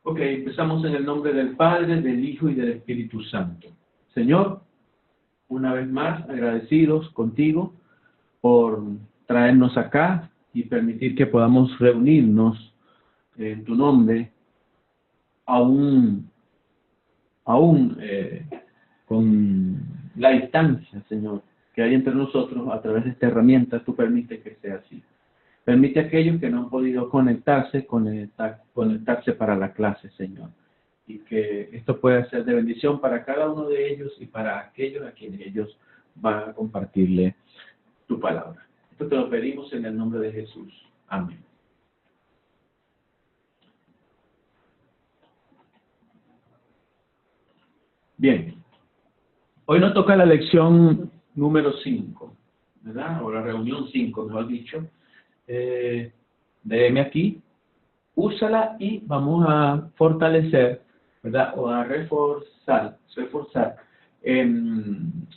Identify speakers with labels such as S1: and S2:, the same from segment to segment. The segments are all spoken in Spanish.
S1: Ok, empezamos en el nombre del Padre, del Hijo y del Espíritu Santo. Señor, una vez más agradecidos contigo por traernos acá y permitir que podamos reunirnos en tu nombre, aún con la distancia, Señor, que hay entre nosotros. A través de esta herramienta tú permites que sea así. Permite a aquellos que no han podido conectarse para la clase, Señor. Y que esto pueda ser de bendición para cada uno de ellos y para aquellos a quienes ellos van a compartirle tu palabra. Esto te lo pedimos en el nombre de Jesús. Amén. Bien. Hoy nos toca la lección número 5, ¿verdad? O la reunión 5, mejor dicho. Déjeme aquí, úsala y vamos a fortalecer, ¿verdad? O a reforzar,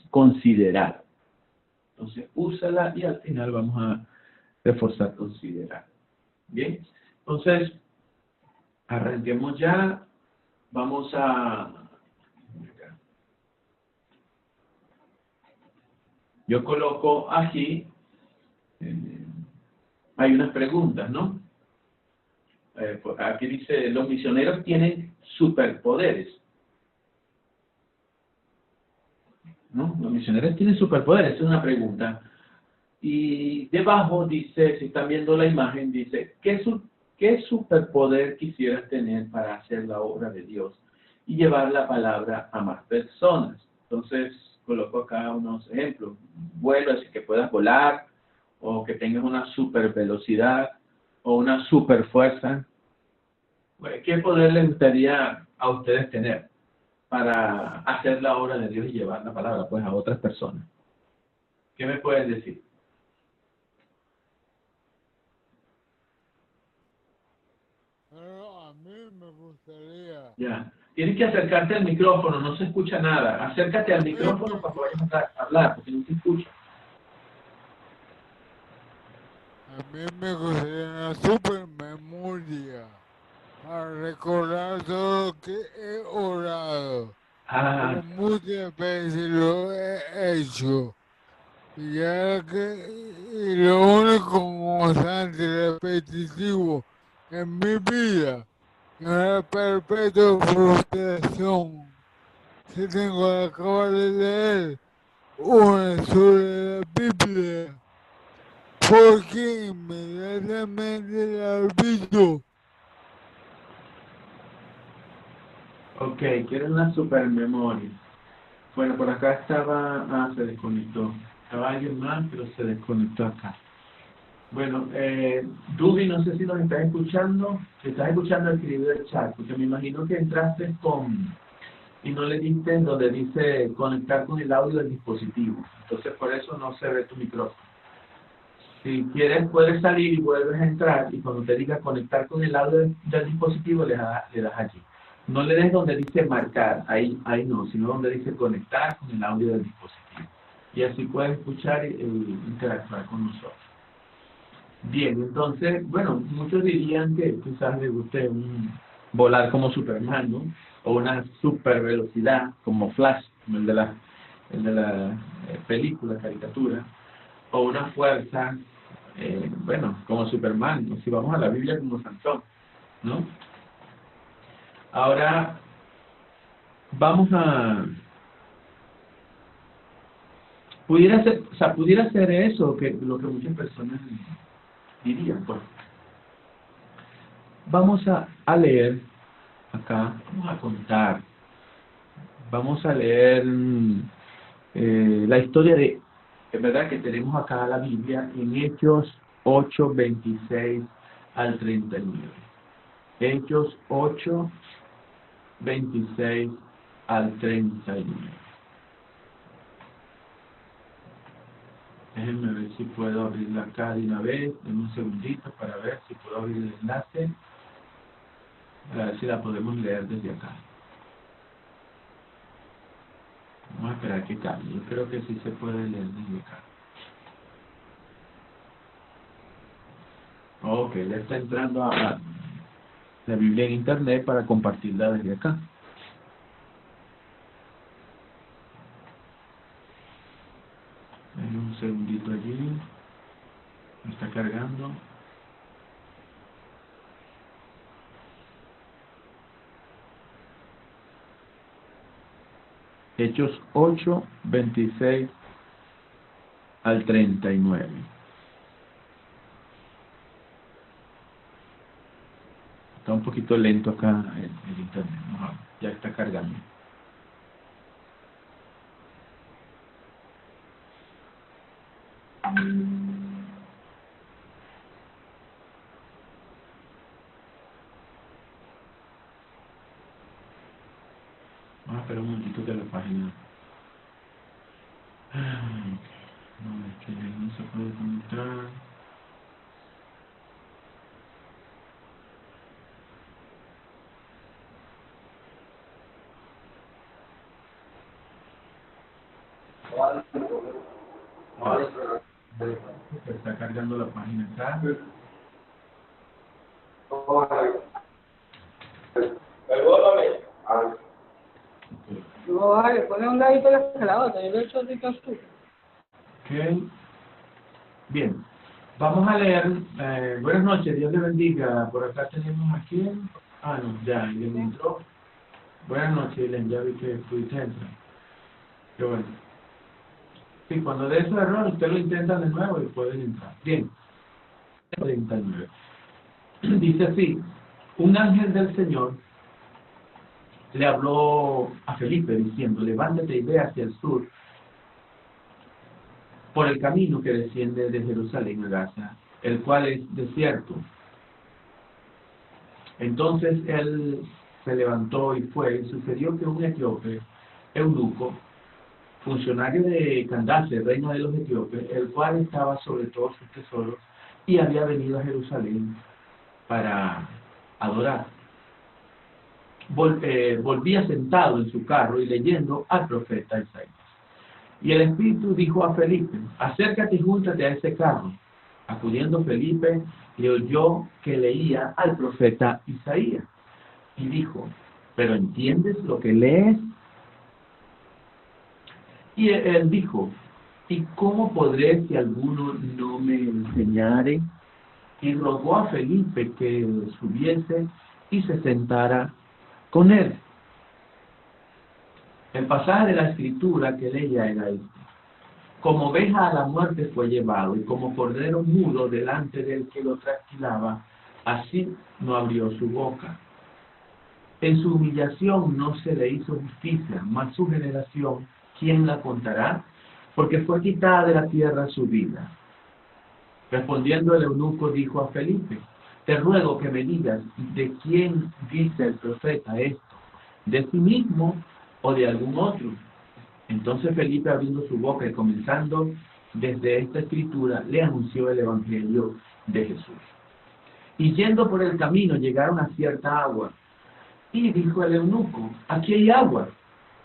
S1: considerar. Entonces, úsala y al final vamos a reforzar, considerar. Bien, entonces, arranquemos ya. Vamos a... Yo coloco aquí, hay unas preguntas, ¿no? Aquí dice, los misioneros tienen superpoderes. ¿No? Los misioneros tienen superpoderes, es una pregunta. Y debajo dice, si están viendo la imagen, dice, ¿qué superpoder quisieras tener para hacer la obra de Dios y llevar la palabra a más personas? Entonces, coloco acá unos ejemplos. Vuelo, así que puedas volar, o que tengas una super velocidad, o una super fuerza. ¿Qué poder les gustaría a ustedes tener para hacer la obra de Dios y llevar la palabra pues a otras personas? ¿Qué me pueden decir?
S2: Pero a mí me gustaría.
S1: Ya. Tienes que acercarte al micrófono, no se escucha nada. Acércate al
S2: A mí
S1: micrófono para poder hablar, porque no se escucha.
S2: me gustaría una super memoria para recordar todo lo que he orado.
S1: Ah,
S2: Pero muchas veces lo he hecho. Y lo único constante repetitivo en mi vida es una perpetua frustración que tengo de acabar de leer una sobre la Biblia, porque inmediatamente la olvido.
S1: ok, quiero una super memoria. Bueno, por acá estaba, se desconectó. Estaba alguien más, pero se desconectó acá. Bueno, Ruby, no sé si nos estás escuchando. Si estás escuchando, escribe el chat, porque me imagino que entraste y no le diste donde dice conectar con el audio del dispositivo. Entonces, por eso no se ve tu micrófono. Si quieres, puedes salir y vuelves a entrar, y cuando te diga conectar con el audio del dispositivo, le das allí. No le des donde dice marcar, ahí no, sino donde dice conectar con el audio del dispositivo. Y así puedes escuchar e interactuar con nosotros. Bien, entonces, bueno, muchos dirían que quizás les guste volar como Superman, ¿no? O una super velocidad como Flash, como el de la película, caricatura, o una fuerza, bueno, como Superman, ¿no? Si vamos a la Biblia, como Sansón, ¿no? Ahora, vamos a... pudiera ser eso lo que muchas personas dirían, pues. Vamos a leer acá, vamos a contar, vamos a leer la historia es verdad que tenemos acá la Biblia en Hechos 8, 26 al 39. Hechos 8, 26 al 39. Déjenme ver si puedo abrirla acá de una vez, en un segundito, para ver si puedo abrir el enlace, a ver si la podemos leer desde acá. Vamos a esperar que cambie. Yo creo que sí se puede leer desde acá. Ok, ya está entrando a... la Biblia en internet para compartirla desde acá. Un segundito allí, me está cargando. Hechos 8, 26 al 39. Está un poquito lento acá el internet. Ajá, ya está cargando. Vamos a esperar un momentito que la página... Ay, no, es que no se puede conectar. Se está cargando la página acá.
S3: No, vale, pone un ladito la otra, yo le echo así azúcar.
S1: Ok. Bien. Vamos a leer. Buenas noches, Dios le bendiga. Por acá tenemos a quién. Ah, no, ya, Elen entró. Buenas noches, Elen, ya vi que pudiste entrar. Qué bueno. Sí, cuando dé ese error, usted lo intenta de nuevo y pueden entrar. Bien. 39. Dice así: un ángel del Señor le habló a Felipe diciendo: levántate y ve hacia el sur por el camino que desciende de Jerusalén a Gaza, el cual es desierto. Entonces él se levantó y fue, y sucedió que un etíope, eunuco, funcionario de Candace, reina de los etíopes, el cual estaba sobre todos sus tesoros, y había venido a Jerusalén para adorar. Volvía sentado en su carro y leyendo al profeta Isaías. Y el Espíritu dijo a Felipe: acércate y júntate a ese carro. Acudiendo Felipe, le oyó que leía al profeta Isaías. Y dijo: ¿pero entiendes lo que lees? Y él dijo: ¿y cómo podré si alguno no me enseñare? Y rogó a Felipe que subiese y se sentara con él. El pasaje de la escritura que leía era este: como oveja a la muerte fue llevado, y como cordero mudo delante del que lo trasquilaba, así no abrió su boca. En su humillación no se le hizo justicia, mas su generación, ¿quién la contará? Porque fue quitada de la tierra su vida. Respondiendo el eunuco dijo a Felipe: te ruego que me digas, ¿de quién dice el profeta esto? ¿De sí mismo o de algún otro? Entonces Felipe, abriendo su boca y comenzando desde esta escritura, le anunció el evangelio de Jesús. Y yendo por el camino llegaron a cierta agua, y dijo el eunuco: aquí hay agua,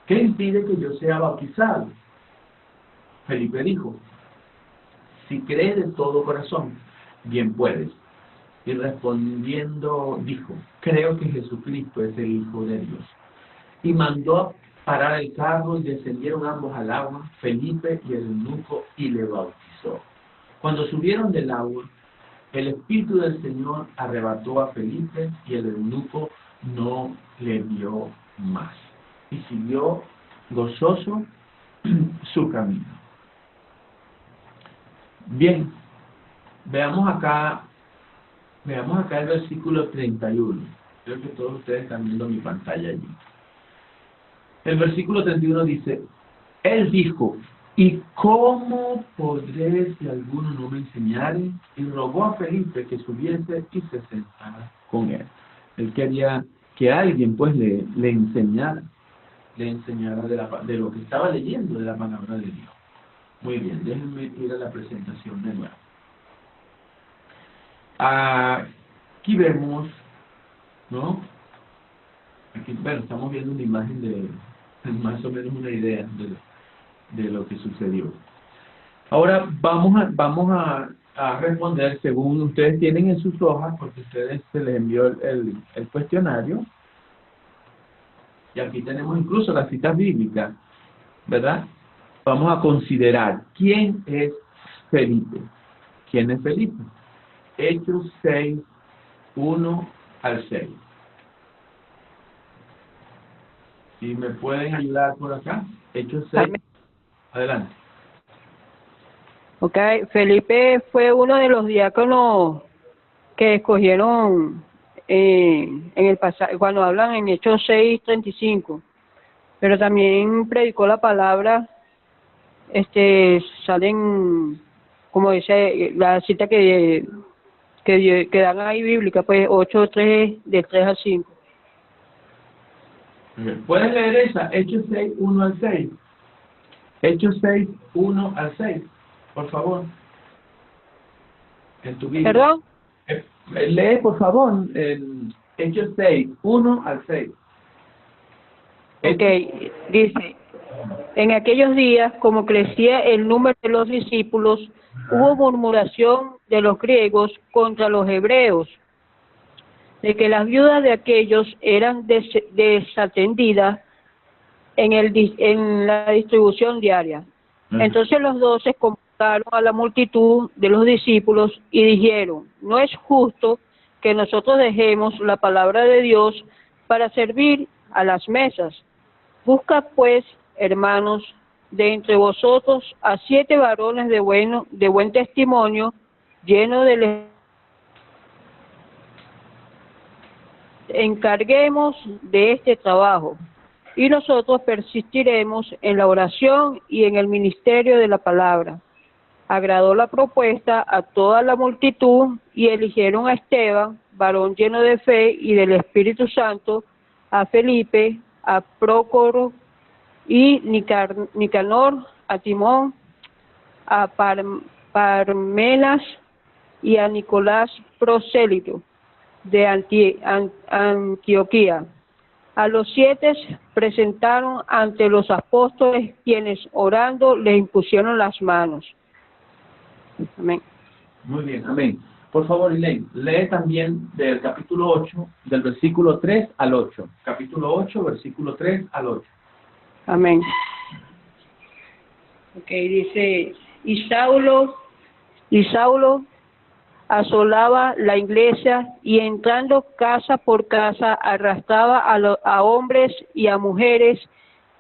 S1: ¿qué impide que yo sea bautizado? Felipe dijo: si crees de todo corazón, bien puedes. Y respondiendo dijo: creo que Jesucristo es el Hijo de Dios. Y mandó parar el carro, y descendieron ambos al agua, Felipe y el eunuco, y le bautizó. Cuando subieron del agua, el Espíritu del Señor arrebató a Felipe, y el eunuco no le vio más. Y siguió gozoso su camino. Bien, veamos acá el versículo 31. Creo que todos ustedes están viendo mi pantalla allí. El versículo 31 dice: él dijo: ¿y cómo podré si alguno no me enseñare? Y rogó a Felipe que subiese y se sentara con él. Él quería que alguien pues le enseñara de lo que estaba leyendo de la palabra de Dios. Muy bien, déjenme ir a la presentación de nuevo. Aquí vemos, ¿no? Aquí, bueno, estamos viendo una imagen de más o menos una idea de lo que sucedió. Ahora vamos a responder según ustedes tienen en sus hojas, porque ustedes se les envió el cuestionario. Y aquí tenemos incluso las citas bíblicas, ¿verdad? Vamos a considerar quién es Felipe. ¿Quién es Felipe? Hechos 6, 1 al 6. Si me pueden ayudar por acá. Hechos 6.
S3: Amén.
S1: Adelante.
S3: Ok, Felipe fue uno de los diáconos que escogieron en el pasaje, cuando hablan en Hechos 6:35, pero también predicó la palabra, salen, como dice la cita que dan ahí bíblica, pues 8:3, de 3 al 5.
S1: ¿Pueden leer esa? Hechos 6, 1 al 6. Hechos 6, 1 al 6. Por favor. En tu Biblia.
S3: ¿Perdón?
S1: Lee, por favor, en Hechos 6, 1 al 6.
S3: Ok, dice, en aquellos días, como crecía el número de los discípulos, hubo murmuración de los griegos contra los hebreos, de que las viudas de aquellos eran desatendidas en la distribución diaria. Entonces los 12 convocaron a la multitud de los discípulos y dijeron, no es justo que nosotros dejemos la palabra de Dios para servir a las mesas. Busca pues, hermanos, de entre vosotros a 7 varones de buen testimonio, llenos de encarguemos de este trabajo, y nosotros persistiremos en la oración y en el ministerio de la palabra. Agradó la propuesta a toda la multitud y eligieron a Esteban, varón lleno de fe y del Espíritu Santo, a Felipe, a Prócoro y Nicanor, a Timón, a Parmenas y a Nicolás prosélito de Antioquía. A los 7 presentaron ante los apóstoles, quienes orando les impusieron las manos. Amén.
S1: Muy bien, amén. Por favor, Elaine, lee también del capítulo 8, del versículo 3 al 8. Capítulo 8, versículo 3 al 8.
S3: Amén. Ok, dice, y Saulo asolaba la iglesia y entrando casa por casa arrastraba a hombres y a mujeres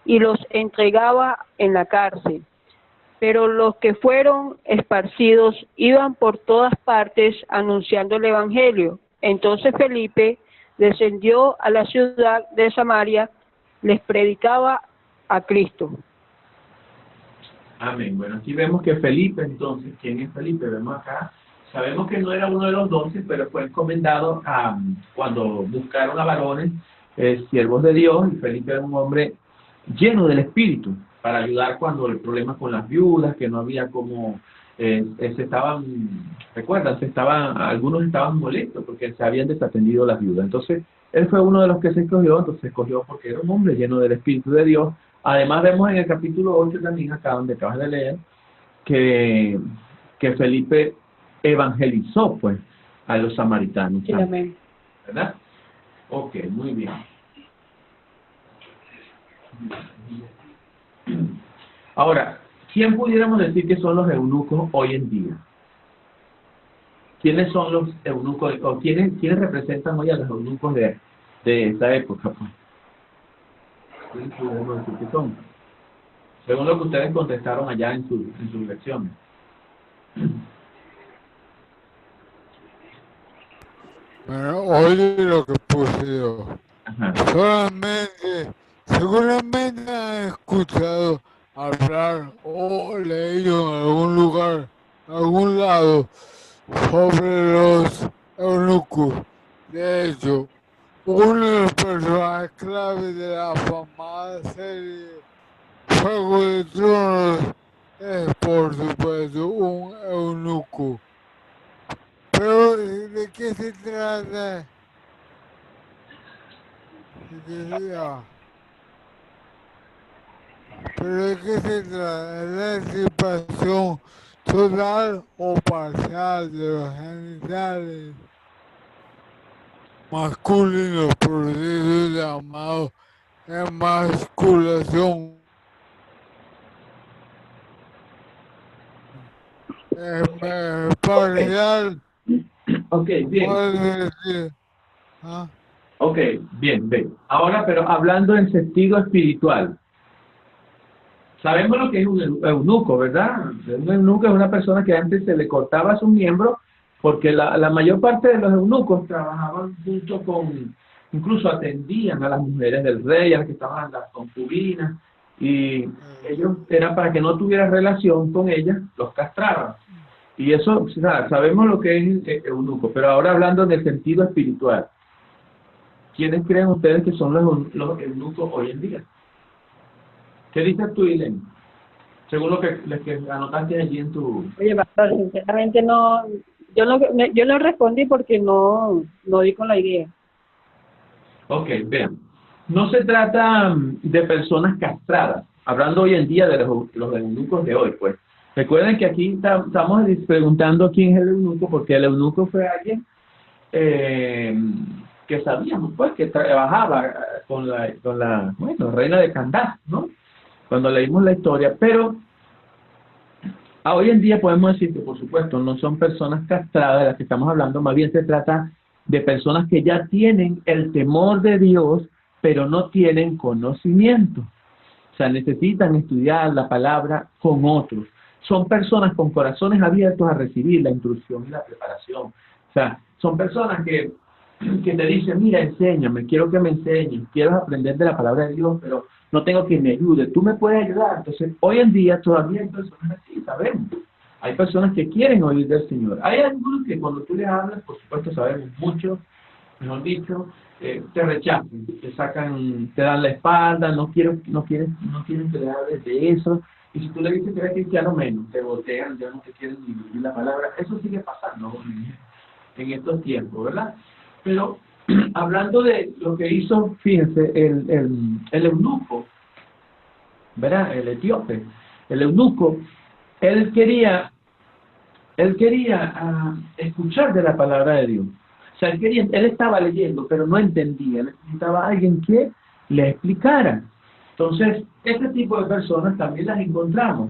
S3: y los entregaba en la cárcel. Pero los que fueron esparcidos iban por todas partes anunciando el evangelio. Entonces Felipe descendió a la ciudad de Samaria, les predicaba a Cristo.
S1: Amén. Bueno, aquí vemos que Felipe, entonces, ¿quién es Felipe? Vemos acá. Sabemos que no era uno de los 12, pero fue encomendado cuando buscaron a varones, siervos de Dios, y Felipe era un hombre lleno del Espíritu, para ayudar cuando el problema con las viudas, que no había como, recuerdan, algunos estaban molestos porque se habían desatendido las viudas. Entonces, él fue uno de los que se escogió, entonces se escogió porque era un hombre lleno del Espíritu de Dios. Además, vemos en el capítulo 8 también, acá donde acabas de leer, que Felipe evangelizó, pues, a los samaritanos.
S3: Sí, amén.
S1: ¿Verdad? Ok, muy bien. Ahora, ¿quién pudiéramos decir que son los eunucos hoy en día? ¿Quiénes son los eunucos, o quiénes representan hoy a los eunucos de esa época? Pues? ¿Quiénes pudiéramos decir que son? Según lo que ustedes contestaron allá en sus lecciones.
S2: Bueno, oye lo que puse yo.
S1: Ajá.
S2: Seguramente han escuchado hablar o leído en algún lugar, en algún lado, sobre los eunucos. De hecho, uno de los personajes clave de la afamada serie Juego de Tronos es, por supuesto, un eunuco. Pero, ¿de qué se trata? Pero ¿de qué se trata? La emancipación total o parcial de los genitales masculinos, proceso llamado emasculación. Parcial
S1: Ok, bien.
S2: puede decir, ¿ah?
S1: Ok, bien, bien. Ahora, pero hablando en sentido espiritual. Sabemos lo que es un eunuco, ¿verdad? Un eunuco es una persona que antes se le cortaba sus miembros porque la mayor parte de los eunucos trabajaban junto con, incluso atendían a las mujeres del rey, a las que estaban las concubinas, y ellos era para que no tuvieran relación con ellas, los castraban. Y eso, o sea, sabemos lo que es eunuco, pero ahora hablando del sentido espiritual, ¿quiénes creen ustedes que son los eunucos hoy en día? ¿Qué dices tú, Ilene? Según lo que anotaste allí en tu...
S3: Oye, pastor, sinceramente no, yo no respondí porque no di con la idea.
S1: Ok, vean. No se trata de personas castradas, hablando hoy en día de los eunucos de hoy, pues. Recuerden que aquí estamos preguntando quién es el eunuco, porque el eunuco fue alguien que sabíamos, pues, que trabajaba bueno, reina de Candás, ¿no? Cuando leímos la historia, pero hoy en día podemos decir que, por supuesto, no son personas castradas de las que estamos hablando, más bien se trata de personas que ya tienen el temor de Dios, pero no tienen conocimiento. O sea, necesitan estudiar la palabra con otros. Son personas con corazones abiertos a recibir la instrucción y la preparación. O sea, son personas que te dicen, mira, enséñame, quiero que me enseñes, quiero aprender de la palabra de Dios, pero no tengo quien me ayude, tú me puedes ayudar. Entonces, hoy en día todavía hay personas así, sabemos. Hay personas que quieren oír del Señor. Hay algunos que cuando tú les hablas, por supuesto sabemos mucho, mejor dicho, te rechazan, te sacan, te dan la espalda, no quieren que le hables de eso. Y si tú le dices que eres cristiano, menos, te voltean, ya no te quieren ni vivir la palabra. Eso sigue pasando en estos tiempos, ¿verdad? Pero hablando de lo que hizo, fíjense, el eunuco, ¿verdad? El etíope, el eunuco, él quería escuchar de la palabra de Dios. O sea, él estaba leyendo, pero no entendía, necesitaba alguien que le explicara. Entonces, este tipo de personas también las encontramos,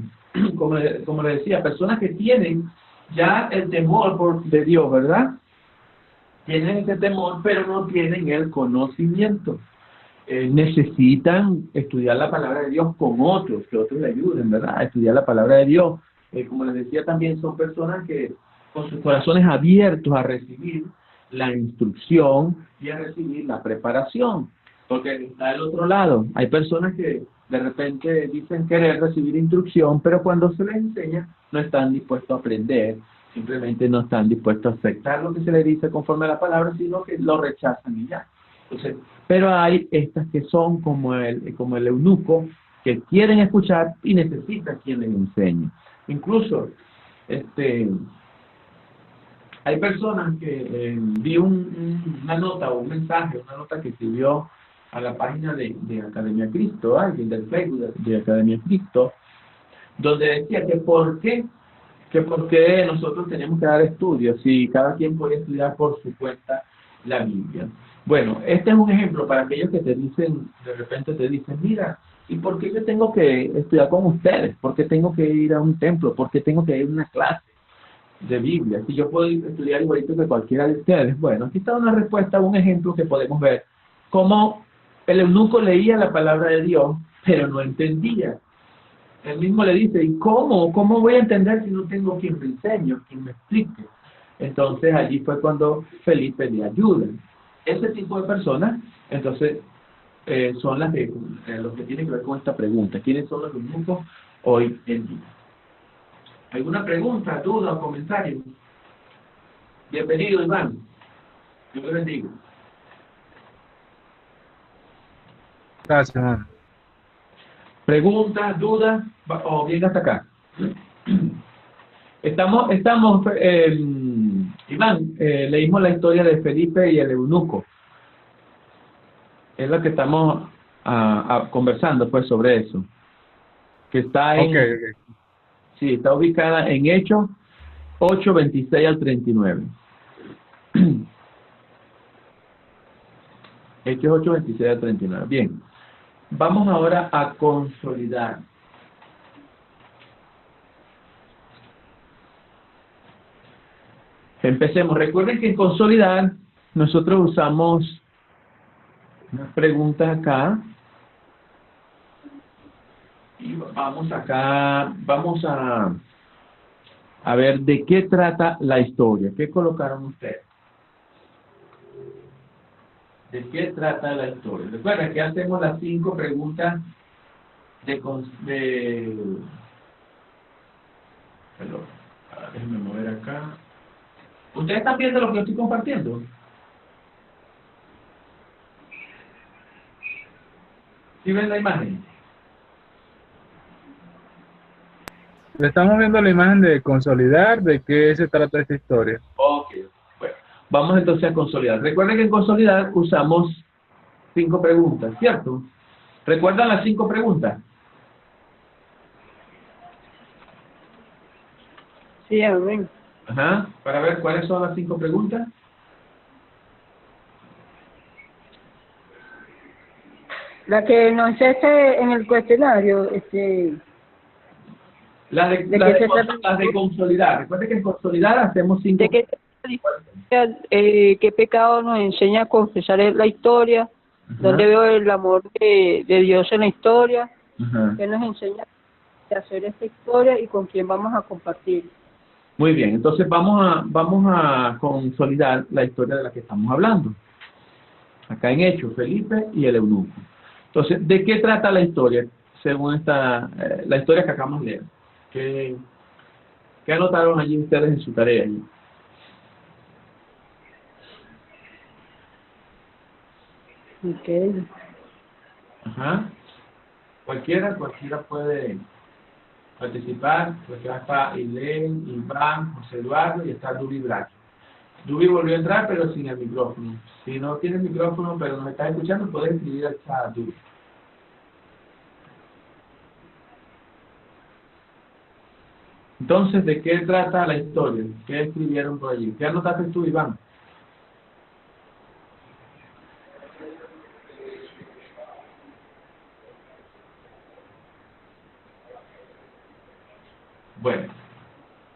S1: como le decía, personas que tienen ya el temor de Dios, ¿verdad? Tienen ese temor, pero no tienen el conocimiento. Necesitan estudiar la palabra de Dios con otros, que otros le ayuden, ¿verdad? A estudiar la palabra de Dios. Como les decía también, son personas que con sus corazones abiertos a recibir la instrucción y a recibir la preparación. Porque está el otro lado. Hay personas que de repente dicen querer recibir instrucción, pero cuando se les enseña no están dispuestos a aprender, simplemente no están dispuestos a aceptar lo que se les dice conforme a la palabra, sino que lo rechazan y ya. Entonces, pero hay estas que son como el eunuco, que quieren escuchar y necesitan quien les enseñe. Incluso, hay personas que vi una nota o un mensaje, una nota que escribió a la página de Academia Cristo, alguien del Facebook de Academia Cristo, donde decía que por qué nosotros tenemos que dar estudios si cada quien puede estudiar por su cuenta la Biblia. Bueno, este es un ejemplo para aquellos que te dicen, de repente te dicen, mira, ¿y por qué yo tengo que estudiar con ustedes? ¿Por qué tengo que ir a un templo? ¿Por qué tengo que ir a una clase de Biblia? Si yo puedo estudiar igualito que cualquiera de ustedes. Bueno, aquí está una respuesta, un ejemplo que podemos ver. Cómo el eunuco leía la palabra de Dios, pero no entendía. Él mismo le dice, ¿y cómo? ¿Cómo voy a entender si no tengo quien me enseñe, quien me explique? Entonces allí fue cuando Felipe le ayuda. Ese tipo de personas, entonces, son los que tienen que ver con esta pregunta. ¿Quiénes son los eunucos hoy en día? ¿Alguna pregunta, duda o comentario? Bienvenido, Iván. Dios le bendiga.
S4: Gracias, hermano.
S1: ¿Preguntas, dudas o bien hasta acá? Estamos Iván, leímos la historia de Felipe y el eunuco. Es lo que estamos conversando pues sobre eso. Que está en...
S4: Okay.
S1: Sí, está ubicada en Hechos 8:26 al 39. Hechos 8:26 al 39. Bien, vamos ahora a consolidar. Empecemos. Recuerden que en consolidar nosotros usamos unas preguntas acá. Y vamos a ver de qué trata la historia. ¿Qué colocaron ustedes? ¿De qué trata la historia? Recuerden que hacemos las 5 preguntas perdón, déjenme mover acá. ¿Ustedes están viendo lo que yo estoy compartiendo? ¿Sí ven la imagen?
S4: Estamos viendo la imagen de consolidar, de qué se trata esta historia.
S1: Ok, bueno, vamos entonces a consolidar. Recuerden que en consolidar usamos 5 preguntas, ¿cierto? ¿Recuerdan las 5 preguntas?
S3: Sí, amén.
S1: Ajá, para ver cuáles son las 5 preguntas.
S3: La que nos hiciste en el cuestionario,
S1: Las
S3: ¿de qué se trata?
S1: las de consolidar. Recuerden que en consolidar hacemos 5.
S3: ¿De qué, qué pecado nos enseña a confesar la historia? ¿Dónde veo el amor de Dios en la historia?
S1: Ajá.
S3: ¿Qué nos enseña a hacer esta historia y con quién vamos a compartir?
S1: Muy bien, entonces vamos a consolidar la historia de la que estamos hablando. Acá en Hechos, Felipe y el eunuco. Entonces, ¿de qué trata la historia? Según la historia que acabamos de leer. ¿Qué anotaron allí ustedes en su tarea?
S3: Okay.
S1: Ajá. Cualquiera puede participar. Porque acá está Ilén, Iván, José Eduardo y está Dubi Bracho. Dubi volvió a entrar, pero sin el micrófono. Si no tiene micrófono, pero nos está escuchando, puede escribir al chat, Dubi. Entonces, ¿de qué trata la historia? ¿Qué escribieron por allí? ¿Qué anotaste tú, Iván? Bueno,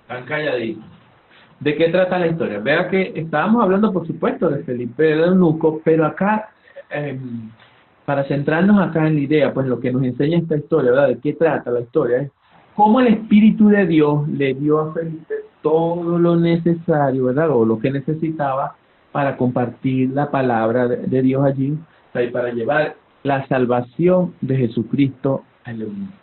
S1: están calladitos. ¿De qué trata la historia? Vea que estábamos hablando, por supuesto, de Felipe el eunuco, pero acá, para centrarnos acá en la idea, pues lo que nos enseña esta historia, ¿verdad? ¿De qué trata la historia? Es cómo el Espíritu de Dios le dio a Felipe todo lo necesario, ¿verdad? O lo que necesitaba para compartir la palabra de Dios allí, o sea, y para llevar la salvación de Jesucristo al eunuco.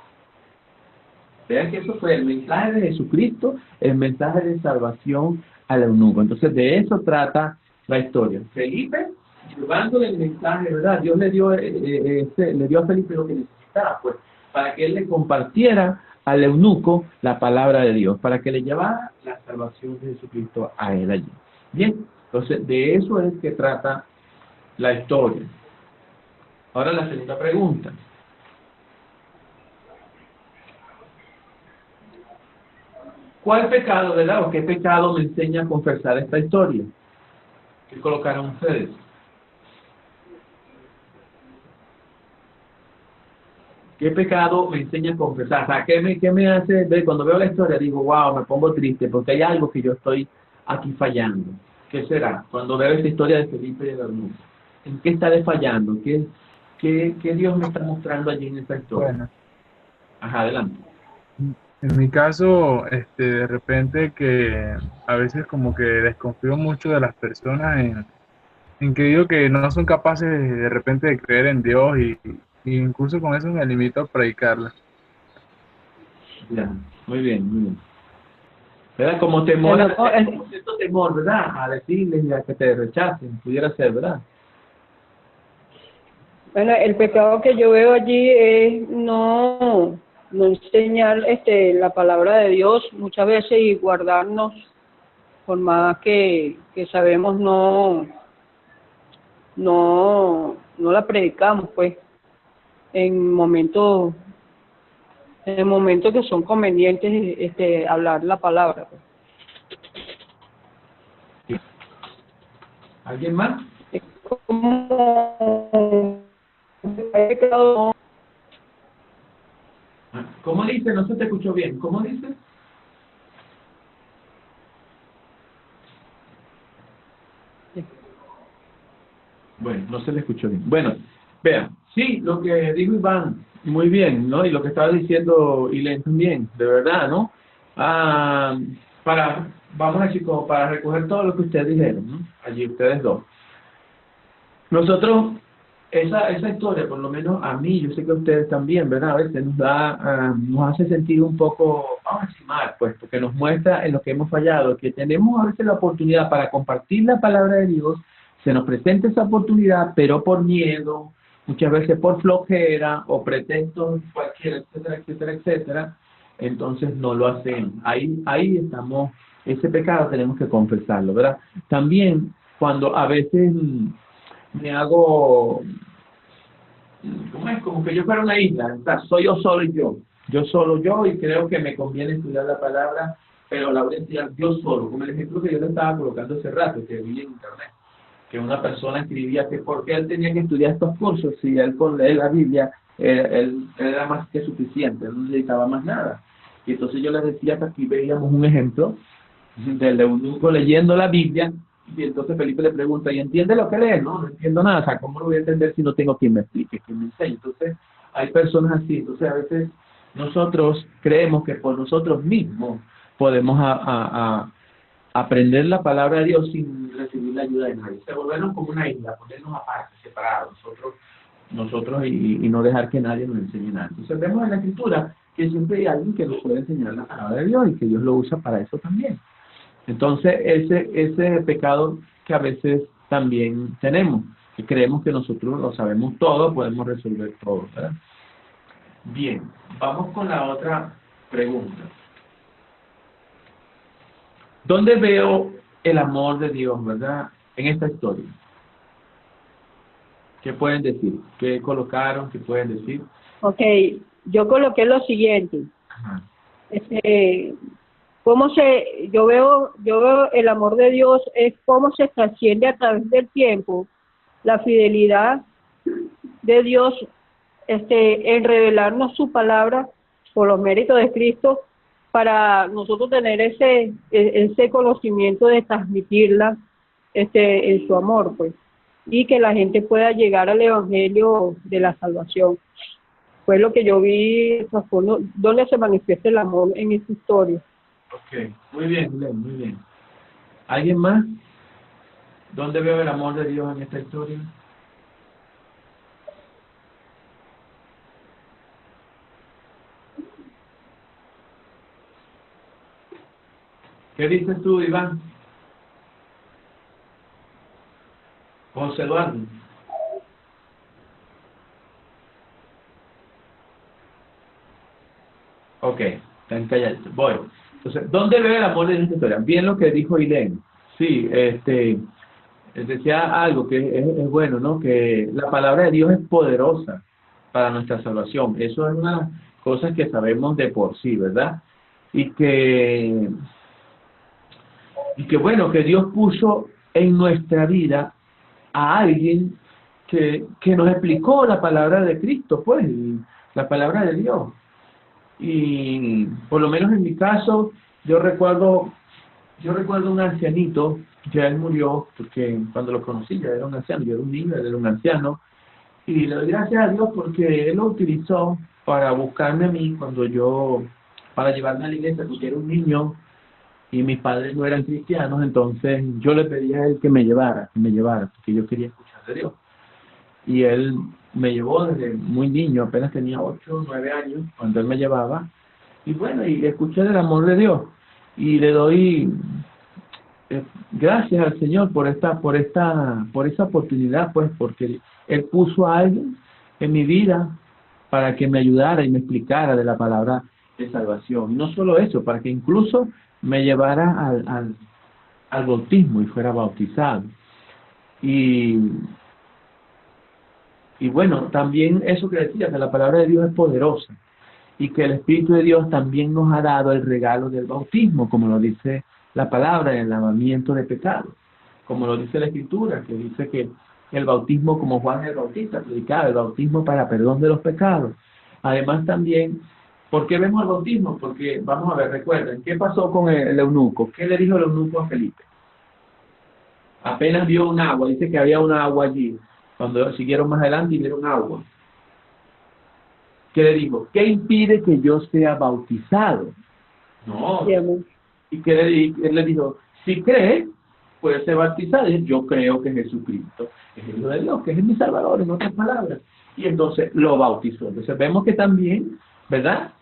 S1: Vean que eso fue el mensaje de Jesucristo, el mensaje de salvación al eunuco. Entonces, de eso trata la historia. Felipe, llevándole el mensaje, ¿verdad? Dios le dio a Felipe lo que necesitaba, pues, para que él le compartiera al eunuco la palabra de Dios, para que le llevara la salvación de Jesucristo a él allí. Bien, entonces, de eso es que trata la historia. Ahora la segunda pregunta. ¿Cuál pecado, verdad? ¿O qué pecado me enseña a confesar esta historia? ¿Qué colocaron ustedes? ¿Qué pecado me enseña a confesar? O sea, ¿qué me hace ver? Cuando veo la historia digo, wow, me pongo triste porque hay algo que yo estoy aquí fallando. ¿Qué será? Cuando veo esta historia de Felipe y de eunuco, ¿en qué estaré fallando? ¿Qué Dios me está mostrando allí en esta historia?
S4: Bueno,
S1: Ajá, adelante.
S4: en mi caso, de repente que a veces como que desconfío mucho de las personas en que digo que no son capaces de repente de creer en Dios y incluso con eso me limito a predicarla.
S1: Ya, muy bien, muy bien. ¿Verdad? Como temor,
S3: Bueno,
S1: como cierto temor, ¿verdad? A decirles y a que te rechacen, pudiera ser, ¿verdad?
S3: Bueno, el pecado que yo veo allí es no enseñar la palabra de Dios muchas veces y guardarnos, por más que sabemos no la predicamos, pues, en momentos en el momento que son convenientes hablar la palabra.
S1: ¿Alguien más?
S3: Es como pecado.
S1: ¿Cómo dice? No se te escuchó bien. ¿Cómo dice? Bueno, no se le escuchó bien. Bueno, vean, sí, lo que dijo Iván, muy bien, ¿no? Y lo que estaba diciendo Ilén también, de verdad, ¿no? Ah, vamos a decir, como para recoger todo lo que ustedes dijeron, ¿no? Allí ustedes dos. Nosotros, esa historia, por lo menos a mí, yo sé que a ustedes también, ¿verdad? A veces nos hace sentir un poco, vamos a decir mal, pues, porque nos muestra en lo que hemos fallado, que tenemos a veces la oportunidad para compartir la palabra de Dios, se nos presenta esa oportunidad, pero por miedo, muchas veces por flojera o pretextos cualquiera, etcétera, etcétera, etcétera, entonces no lo hacemos. Ahí estamos, ese pecado tenemos que confesarlo, ¿verdad? También cuando a veces me hago, ¿cómo es? Como que yo fuera una isla, o sea, soy yo solo y yo solo yo, y creo que me conviene estudiar la palabra, pero la voy a estudiar yo solo, como el ejemplo que yo le estaba colocando hace rato, que vi en internet, que una persona escribía que por qué él tenía que estudiar estos cursos si él con leer la Biblia él era más que suficiente, él no necesitaba más nada. Y entonces yo les decía que aquí veíamos un ejemplo del eunuco leyendo la Biblia, y entonces Felipe le pregunta, ¿y entiende lo que lee? No, no entiendo nada, o sea, ¿cómo lo voy a entender si no tengo quien me explique, quien me enseñe? Entonces hay personas así, entonces a veces nosotros creemos que por nosotros mismos podemos aprender la palabra de Dios sin recibir la ayuda de nadie. Se volvernos como una isla, ponernos aparte, separados, nosotros y no dejar que nadie nos enseñe nada. Entonces vemos en la Escritura que siempre hay alguien que nos puede enseñar la palabra de Dios y que Dios lo usa para eso también. Entonces ese pecado que a veces también tenemos, que creemos que nosotros lo sabemos todo, podemos resolver todo, ¿verdad? Bien, vamos con la otra pregunta. ¿Dónde veo el amor de Dios, verdad? En esta historia. ¿Qué pueden decir? ¿Qué colocaron? ¿Qué pueden decir?
S3: Ok, yo coloqué lo siguiente.
S1: Ajá.
S3: Yo veo el amor de Dios es cómo se trasciende a través del tiempo, la fidelidad de Dios en revelarnos su palabra por los méritos de Cristo, para nosotros tener ese conocimiento de transmitirla en su amor, pues, y que la gente pueda llegar al evangelio de la salvación. Fue lo que yo vi, donde se manifiesta el amor en esta historia.
S1: Ok, muy bien, Glenn, muy bien. ¿Alguien más? ¿Dónde veo el amor de Dios en esta historia? ¿Qué dices tú, Iván? José Eduardo. Ok, están callados. Voy. Entonces, ¿dónde veo el amor de esta historia? Bien lo que dijo Ilén. Sí, decía algo que es bueno, ¿no? Que la palabra de Dios es poderosa para nuestra salvación. Eso es una cosa que sabemos de por sí, ¿verdad? Y que bueno, que Dios puso en nuestra vida a alguien que nos explicó la palabra de Cristo, pues, y la palabra de Dios. Y por lo menos en mi caso, yo recuerdo un ancianito, ya él murió, porque cuando lo conocí ya era un anciano, yo era un niño, él era un anciano, y le doy gracias a Dios porque él lo utilizó para buscarme a mí para llevarme a la iglesia, porque era un niño, y mis padres no eran cristianos, entonces yo le pedí a él que me llevara, porque yo quería escuchar de Dios. Y él me llevó desde muy niño, apenas tenía 8 o 9 años, cuando él me llevaba, y bueno, y escuché del amor de Dios, y le doy gracias al Señor por esa oportunidad, pues, porque Él puso a alguien en mi vida para que me ayudara y me explicara de la palabra de salvación. Y no solo eso, para que incluso me llevara al bautismo y fuera bautizado. Y bueno, también eso que decía, que la palabra de Dios es poderosa. y que el Espíritu de Dios también nos ha dado el regalo del bautismo, como lo dice la palabra, el lavamiento de pecados, como lo dice la Escritura, que dice que el bautismo, como Juan el Bautista predicaba, el bautismo para perdón de los pecados. Además también, ¿por qué vemos el bautismo? Porque, vamos a ver, recuerden, ¿qué pasó con el eunuco? ¿Qué le dijo el eunuco a Felipe? Apenas vio un agua, dice que había una agua allí. Cuando siguieron más adelante y vieron agua. ¿Qué le dijo? ¿Qué impide que yo sea bautizado? No.
S3: Sí, amén.
S1: ¿Y qué le, él le dijo? Si cree, puede ser bautizado. Y yo creo que Jesucristo es el Hijo de Dios, que es mi Salvador, en otras palabras. Y entonces lo bautizó. Entonces vemos que también, ¿verdad?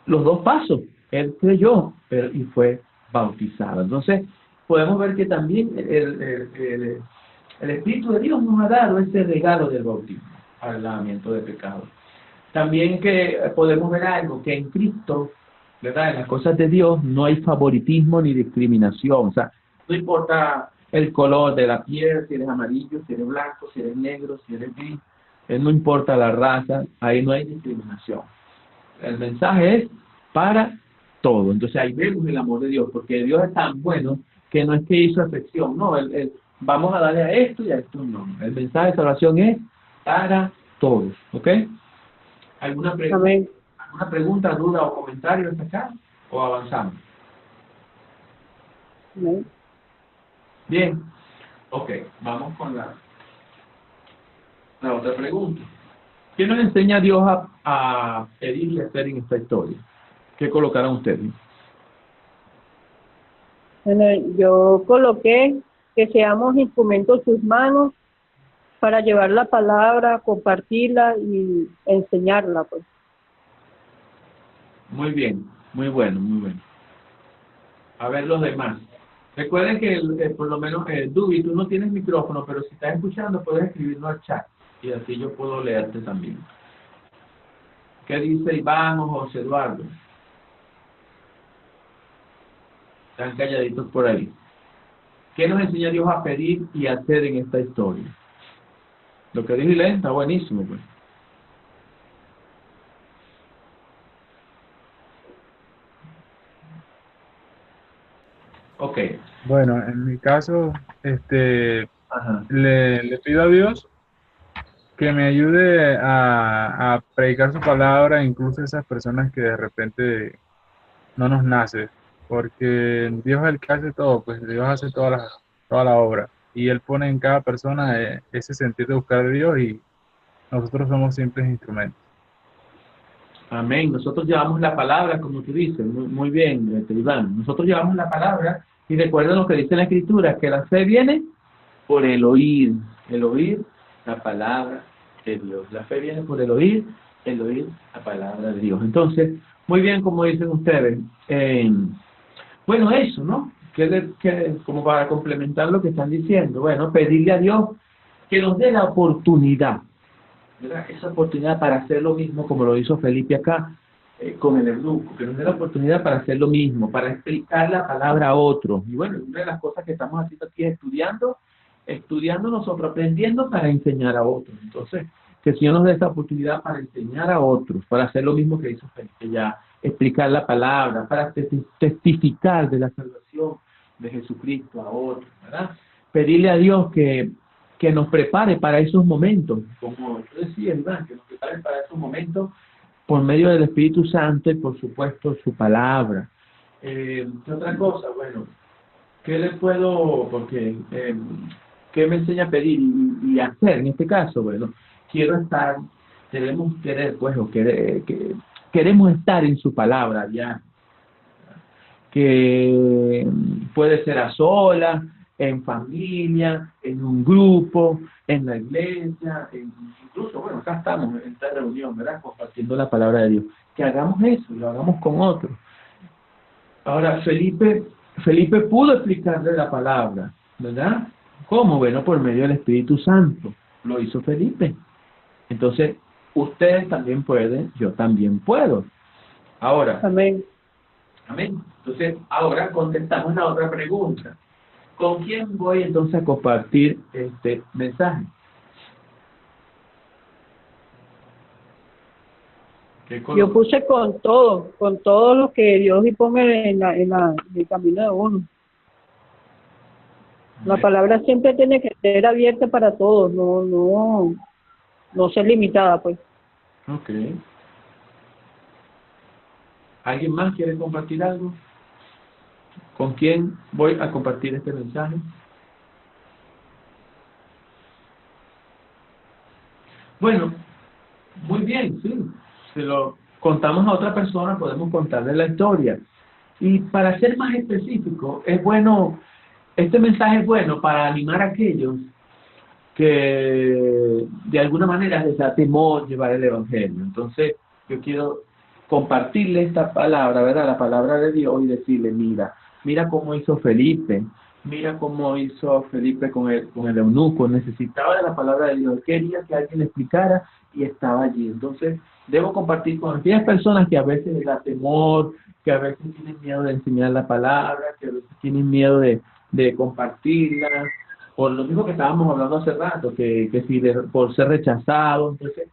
S1: Los dos pasos. Él creyó y fue bautizado. Entonces podemos ver que también el Espíritu de Dios nos ha dado ese regalo del bautismo, al lavamiento de pecados. También que podemos ver algo, que en Cristo, ¿verdad? En las cosas de Dios no hay favoritismo ni discriminación. O sea, no importa el color de la piel, si eres amarillo, si eres blanco, si eres negro, si eres gris, no importa la raza, ahí no hay discriminación. El mensaje es para todo. Entonces ahí vemos el amor de Dios, porque Dios es tan bueno que no es que hizo excepción, no, vamos a darle a esto y a esto no. El mensaje de salvación es para todos, ¿ok? ¿Alguna pregunta, duda o comentario hasta acá? ¿O avanzamos?
S3: Amén.
S1: Bien, ok, vamos con la otra pregunta. ¿Qué nos enseña Dios a pedir y hacer en esta historia? ¿Qué colocaron ustedes?
S3: Bueno, yo coloqué que seamos instrumentos en sus manos para llevar la palabra, compartirla y enseñarla, pues.
S1: Muy bien, muy bueno, muy bueno. A ver los demás. Recuerden que por lo menos, Dubi, tú no tienes micrófono, pero si estás escuchando puedes escribirlo al chat y así yo puedo leerte también. ¿Qué dice Iván o José Eduardo? Están calladitos por ahí. ¿Qué nos enseña Dios a pedir y a hacer en esta historia? Lo que dijo Ilén está buenísimo, pues. Ok.
S4: Bueno, en mi caso,
S1: Ajá.
S4: le pido a Dios que me ayude a predicar su palabra, incluso a esas personas que de repente no nos nace, porque Dios es el que hace todo, pues Dios hace toda la obra, y Él pone en cada persona ese sentir de buscar a Dios, y nosotros somos simples instrumentos.
S1: Amén. Nosotros llevamos la palabra, como tú dices, muy bien, Iván. Nosotros llevamos la palabra y recuerden lo que dice la Escritura, que la fe viene por el oír la palabra de Dios. La fe viene por el oír la palabra de Dios. Entonces, muy bien, como dicen ustedes. Bueno, eso, ¿no? Como para complementar lo que están diciendo, bueno, pedirle a Dios que nos dé la oportunidad, ¿verdad? Esa oportunidad para hacer lo mismo como lo hizo Felipe acá con el eunuco, que nos dé la oportunidad para hacer lo mismo, para explicar la palabra a otros. Y bueno, una de las cosas que estamos haciendo aquí es estudiando nosotros, aprendiendo para enseñar a otros. Entonces, que el Señor nos dé esa oportunidad para enseñar a otros, para hacer lo mismo que hizo Felipe ya, explicar la palabra, para testificar de la salvación de Jesucristo a otros, ¿verdad? Pedirle a Dios que nos prepare para esos momentos, como yo decía, ¿verdad? Que nos prepare para esos momentos por medio del Espíritu Santo y por supuesto su palabra. ¿Qué otra cosa? Bueno, ¿qué le puedo, porque, qué me enseña a pedir y hacer en este caso? Bueno, debemos querer, pues, queremos estar en su palabra ya, que puede ser a solas, en familia, en un grupo, en la iglesia, incluso, bueno, acá estamos en esta reunión, ¿verdad? Compartiendo la palabra de Dios. Que hagamos eso, lo hagamos con otros. Ahora, Felipe pudo explicarle la palabra, ¿verdad? ¿Cómo? Bueno, por medio del Espíritu Santo. Lo hizo Felipe. Entonces, ustedes también pueden, yo también puedo. Ahora,
S3: Amén.
S1: amén. Entonces, ahora contestamos la otra pregunta. ¿Con quién voy entonces a compartir este mensaje? ¿Qué
S3: Yo
S1: color?
S3: puse con todo lo que Dios dispone en el camino de uno. La palabra siempre tiene que ser abierta para todos, no ser limitada, pues.
S1: Ok. ¿Alguien más quiere compartir algo? ¿Con quién voy a compartir este mensaje? Bueno, muy bien, sí. Se lo contamos a otra persona, podemos contarle la historia. Y para ser más específico, es bueno, este mensaje es bueno para animar a aquellos que de alguna manera les da temor llevar el Evangelio. Entonces, yo quiero compartirle esta palabra, ¿verdad? La palabra de Dios y decirle, mira cómo hizo Felipe, mira cómo hizo Felipe con el eunuco, necesitaba de la palabra de Dios, quería que alguien le explicara y estaba allí. Entonces, debo compartir con aquellas personas que a veces les da temor, que a veces tienen miedo de enseñar la palabra, que a veces tienen miedo de compartirla, por lo mismo que estábamos hablando hace rato, que si por ser rechazado. Entonces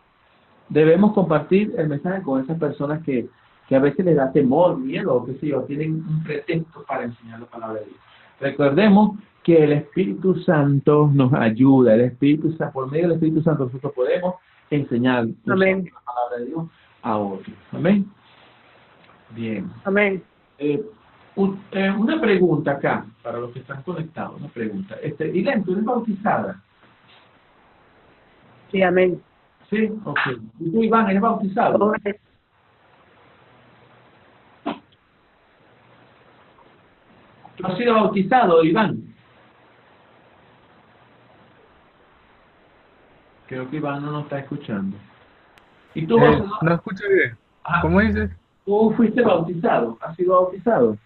S1: debemos compartir el mensaje con esas personas que a veces les da temor, miedo, o qué sé yo, tienen un pretexto para enseñar la palabra de Dios. Recordemos que el Espíritu Santo nos ayuda, el Espíritu Santo, por medio del Espíritu Santo nosotros podemos enseñar
S3: Amén.
S1: la palabra de Dios a otros. Amén. Bien.
S3: Amén.
S1: Una pregunta acá, para los que están conectados, una pregunta. Ilén, ¿tú eres bautizada?
S3: Sí, amén.
S1: Sí, ok. ¿Y tú, Iván, eres bautizado? ¿Tú has sido bautizado, Iván? Creo que Iván no nos está escuchando. ¿Y tú, José,
S4: No escucho bien.
S1: ah,
S4: ¿Cómo dices?
S1: tú fuiste bautizado? ¿Has sido bautizado?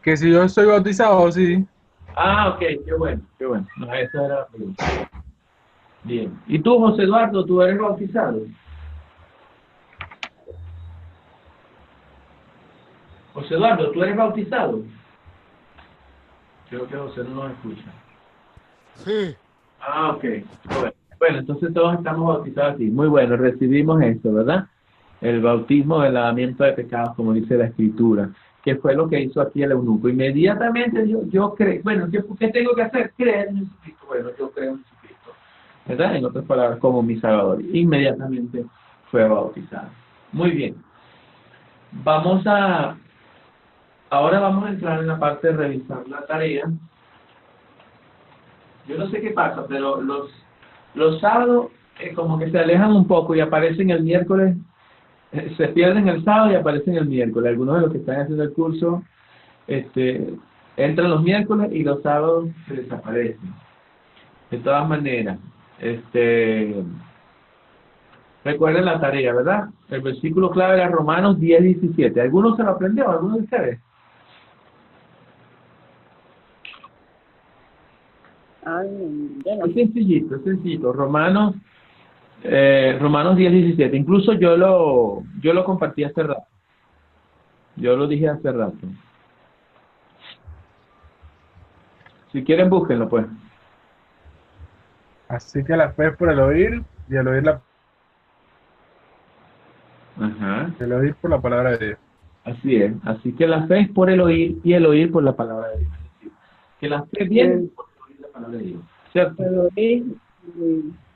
S4: Que si yo soy bautizado, sí.
S1: Ah, ok, qué bueno, qué bueno. No, esa era la pregunta. Bien. ¿Y tú, José Eduardo, tú eres bautizado? José Eduardo, ¿tú eres bautizado? Creo que José no nos escucha.
S2: Sí,
S1: Ah, ok. Bueno, entonces todos estamos bautizados aquí. Muy bueno, recibimos esto, ¿verdad? El bautismo, el lavamiento de pecados, como dice la Escritura, que fue lo que hizo aquí el eunuco. Inmediatamente yo creo, bueno, ¿qué tengo que hacer? Creer en Jesucristo. Bueno, yo creo en Jesucristo, ¿verdad? En otras palabras, como mi Salvador. Inmediatamente fue bautizado. Muy bien. Ahora vamos a entrar en la parte de revisar la tarea. Yo no sé qué pasa, pero los sábados como que se alejan un poco y aparecen el miércoles, se pierden el sábado y aparecen el miércoles. Algunos de los que están haciendo el curso entran los miércoles y los sábados se desaparecen. De todas maneras, recuerden la tarea, ¿verdad? El versículo clave era Romanos 10:17. ¿Alguno se lo aprendió? ¿Alguno de ustedes? Es sencillito, es sencillito. Romanos 10:17. Incluso yo lo compartí hace rato. Yo lo dije hace rato. Si quieren, búsquenlo, pues.
S4: Así que la fe es por el oír y
S1: Ajá.
S4: el oír por la palabra de Dios.
S1: Así es. Así que la fe es por el oír y el oír por la palabra de Dios. Es decir, que la fe viene por el oír la palabra de Dios. ¿Cierto?
S3: Pero y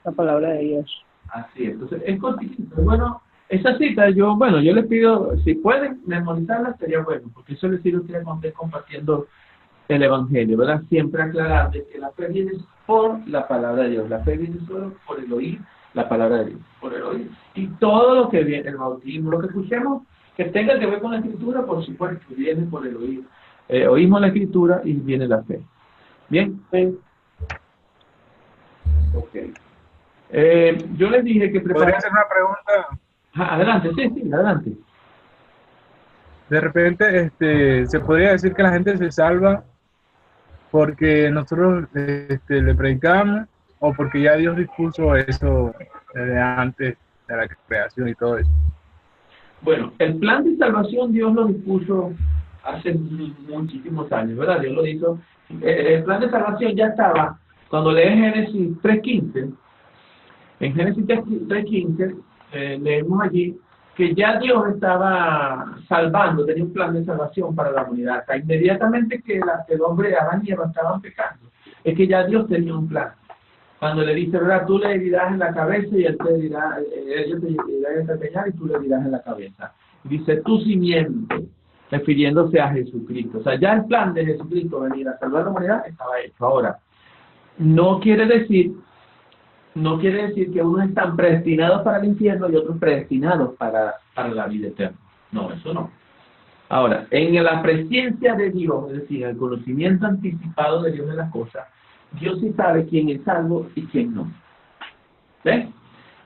S3: la palabra de Dios.
S1: Así es. Entonces, es cortito. Bueno, esa cita, yo les pido, si pueden memorizarla, sería bueno, porque eso les sirve a ustedes cuando estén compartiendo el Evangelio, ¿verdad? Siempre aclarar de que la fe viene por la palabra de Dios. La fe viene solo por el oír la palabra de Dios, por el oír. Y todo lo que viene, el bautismo, lo que escuchemos, que tenga que ver con la Escritura, por supuesto, viene por el oír. Oímos la Escritura y viene la fe. ¿Bien?
S3: Amén.
S1: Ok. Yo les dije que
S4: ¿Podría
S1: prepararan...
S4: hacer una pregunta?
S1: Adelante, sí, adelante.
S4: De repente, se podría decir que la gente se salva porque nosotros le predicamos o porque ya Dios dispuso eso desde antes de la creación y todo eso.
S1: Bueno, el plan de salvación Dios lo dispuso hace muchísimos años, ¿verdad? Dios lo hizo. El plan de salvación ya estaba, cuando lees Génesis 3:15, en Génesis 3:15 leemos allí que ya Dios estaba salvando, tenía un plan de salvación para la humanidad. O sea, inmediatamente que el hombre, Adán y Eva, estaban pecando, es que ya Dios tenía un plan. Cuando le dice, ¿verdad? Tú le dirás en la cabeza y él te dirá, ellos te dirán en peñar y tú le dirás en la cabeza. Dice, tu simiente, refiriéndose a Jesucristo. O sea, ya el plan de Jesucristo venir a salvar a la humanidad estaba hecho. Ahora, no quiere decir que unos están predestinados para el infierno y otros predestinados para la vida eterna. No, eso no. Ahora, en la presencia de Dios, es decir, el conocimiento anticipado de Dios de las cosas, Dios sí sabe quién es salvo y quién no. ¿Ves?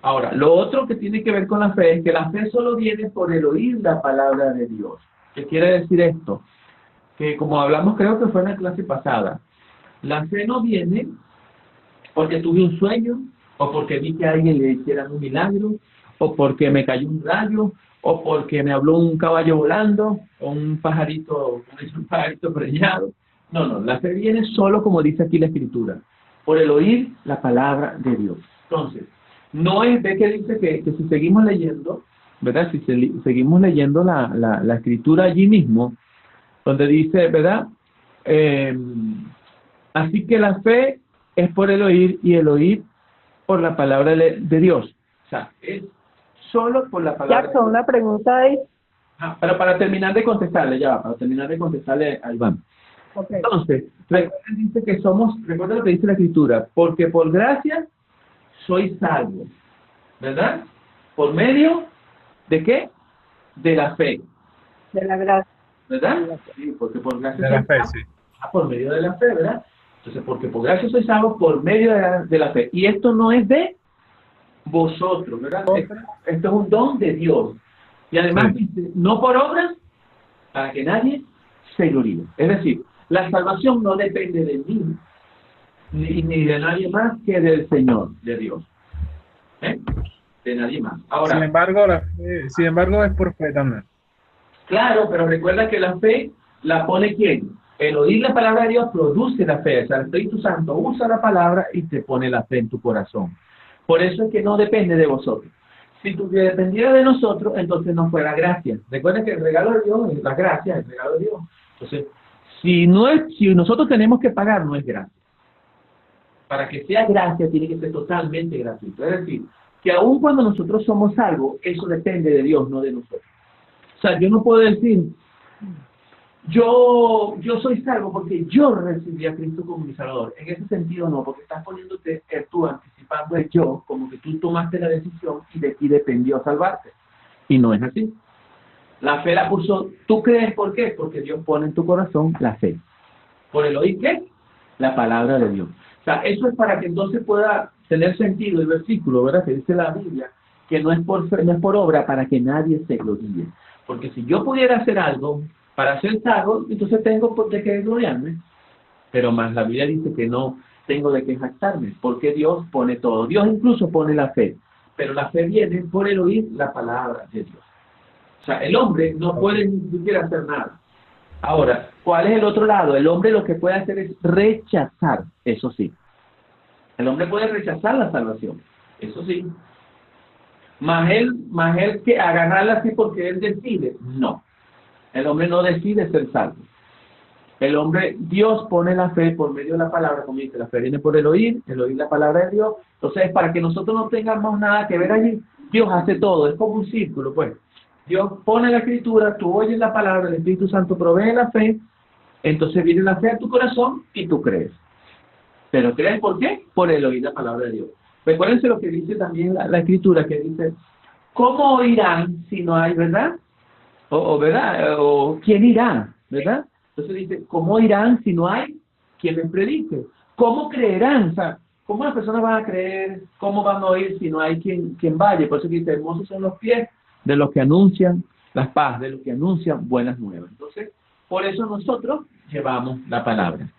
S1: Ahora, lo otro que tiene que ver con la fe es que la fe solo viene por el oír la palabra de Dios. ¿Qué quiere decir esto? Que como hablamos, creo que fue en la clase pasada, la fe no viene porque tuve un sueño, o porque vi que a alguien le hicieran un milagro, o porque me cayó un rayo, o porque me habló un caballo volando, o un pajarito preñado. No, la fe viene solo, como dice aquí la Escritura, por el oír la palabra de Dios. Entonces, no es, ve que dice que si seguimos leyendo, ¿verdad? Si seguimos leyendo la Escritura allí mismo, donde dice, ¿verdad? Así que la fe es por el oír y el oír por la palabra de Dios. O sea, es solo por la palabra
S3: Jackson, una pregunta ahí.
S1: Pero para terminar de contestarle, a Iván.
S3: Okay.
S1: Entonces, recuerda lo que dice la Escritura, porque por gracia soy salvo, ¿verdad? ¿Por medio de qué? De la fe.
S3: De la gracia.
S1: ¿Verdad? Sí, porque por gracia
S4: De la
S1: soy
S4: fe,
S1: salvo.
S4: sí.
S1: Por medio de la fe, ¿verdad? Entonces, porque por gracia soy salvo por medio de la fe. Y esto no es de vosotros, ¿verdad? Esto es un don de Dios. Y además dice, no por obras, para que nadie se gloríe. Es decir, la salvación no depende de mí, ni de nadie más que del Señor, de Dios. De nadie más. Ahora,
S4: Sin embargo, es por fe también.
S1: claro, pero recuerda que la fe la pone ¿quién? El oír la palabra de Dios produce la fe. O sea, el Espíritu Santo usa la palabra y te pone la fe en tu corazón. Por eso es que no depende de vosotros. Si dependiera de nosotros, entonces no fuera gracia. Recuerda que el regalo de Dios es la gracia, el regalo de Dios. Entonces, si nosotros tenemos que pagar, no es gracia. Para que sea gracia, tiene que ser totalmente gratuito. Es decir, que aun cuando nosotros somos salvos, eso depende de Dios, no de nosotros. O sea, yo no puedo decir, yo soy salvo porque yo recibí a Cristo como mi Salvador. En ese sentido no, porque estás poniéndote tú anticipando el yo, como que tú tomaste la decisión y de ti dependió salvarte. Y no es así. La fe la puso, ¿tú crees por qué? Porque Dios pone en tu corazón la fe. ¿Por el oír qué? La palabra de Dios. O sea, eso es para que entonces pueda tener sentido el versículo, ¿verdad? Que dice la Biblia, que no es por fe, no es por obra, para que nadie se gloríe. Porque si yo pudiera hacer algo para ser salvo, entonces tengo de qué gloriarme. Pero más la Biblia dice que no tengo de qué jactarme, porque Dios pone todo. Dios incluso pone la fe, pero la fe viene por el oír la palabra de Dios. O sea, el hombre no puede ni siquiera hacer nada. Ahora, ¿cuál es el otro lado? El hombre lo que puede hacer es rechazar, eso sí. El hombre puede rechazar la salvación, eso sí. Más él que agarrarla así porque él decide, no. El hombre no decide ser salvo. El hombre, Dios pone la fe por medio de la palabra, como dice, la fe viene por el oír la palabra de Dios. Entonces, para que nosotros no tengamos nada que ver allí, Dios hace todo, es como un círculo, pues. Dios pone la Escritura, tú oyes la palabra, el Espíritu Santo provee la fe, entonces viene la fe a tu corazón y tú crees. ¿Pero crees por qué? Por el oír la palabra de Dios. Recuérdense lo que dice también la Escritura, que dice, ¿cómo oirán si no hay, verdad? ¿Verdad? O ¿quién irá? ¿Verdad? Entonces dice, ¿cómo irán si no hay quien les predique? ¿Cómo creerán? O sea, ¿cómo las personas van a creer? ¿Cómo van a oír si no hay quien vaya? Por eso dice, hermosos son los pies de los que anuncian las paz, de los que anuncian buenas nuevas. Entonces, por eso nosotros llevamos la palabra.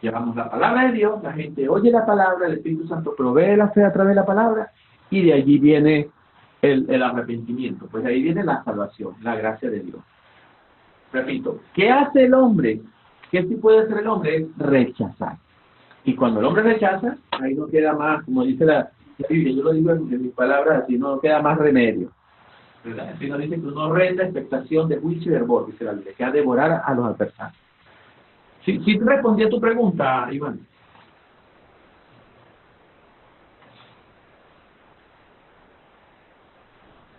S1: Llevamos la palabra de Dios, la gente oye la palabra, el Espíritu Santo provee la fe a través de la palabra, y de allí viene el arrepentimiento. Pues de ahí viene la salvación, la gracia de Dios. Repito, ¿qué hace el hombre? ¿Qué sí puede hacer el hombre? Es rechazar. Y cuando el hombre rechaza, ahí no queda más, como dice la Biblia, yo lo digo en mis palabras, así no queda más remedio. ¿Verdad? Así nos dice que uno renda expectación de juicio y hervor, dice la Biblia, que ha de devorar a los adversarios. ¿Sí te respondí a tu pregunta, Iván?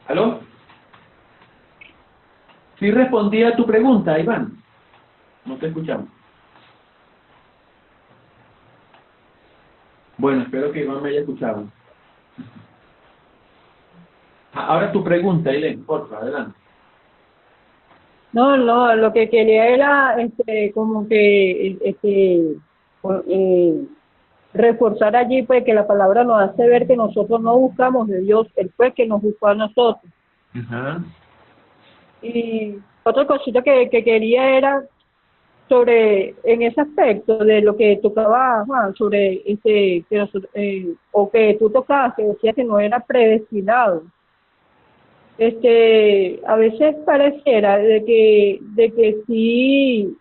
S1: ¿Aló? ¿Sí respondí a tu pregunta, Iván? No te escuchamos. Bueno, espero que Iván me haya escuchado. Ahora tu pregunta, Ilén, por favor, adelante.
S3: No, no, lo que quería era como que reforzar allí pues que la palabra nos hace ver que nosotros no buscamos de Dios, Él fue que nos buscó a nosotros.
S1: Ajá.
S3: Y otra cosita que quería era sobre, en ese aspecto de lo que tocaba Juan, sobre que nosotros, o que tú tocabas, que decía que no era predestinado. A veces pareciera de que sí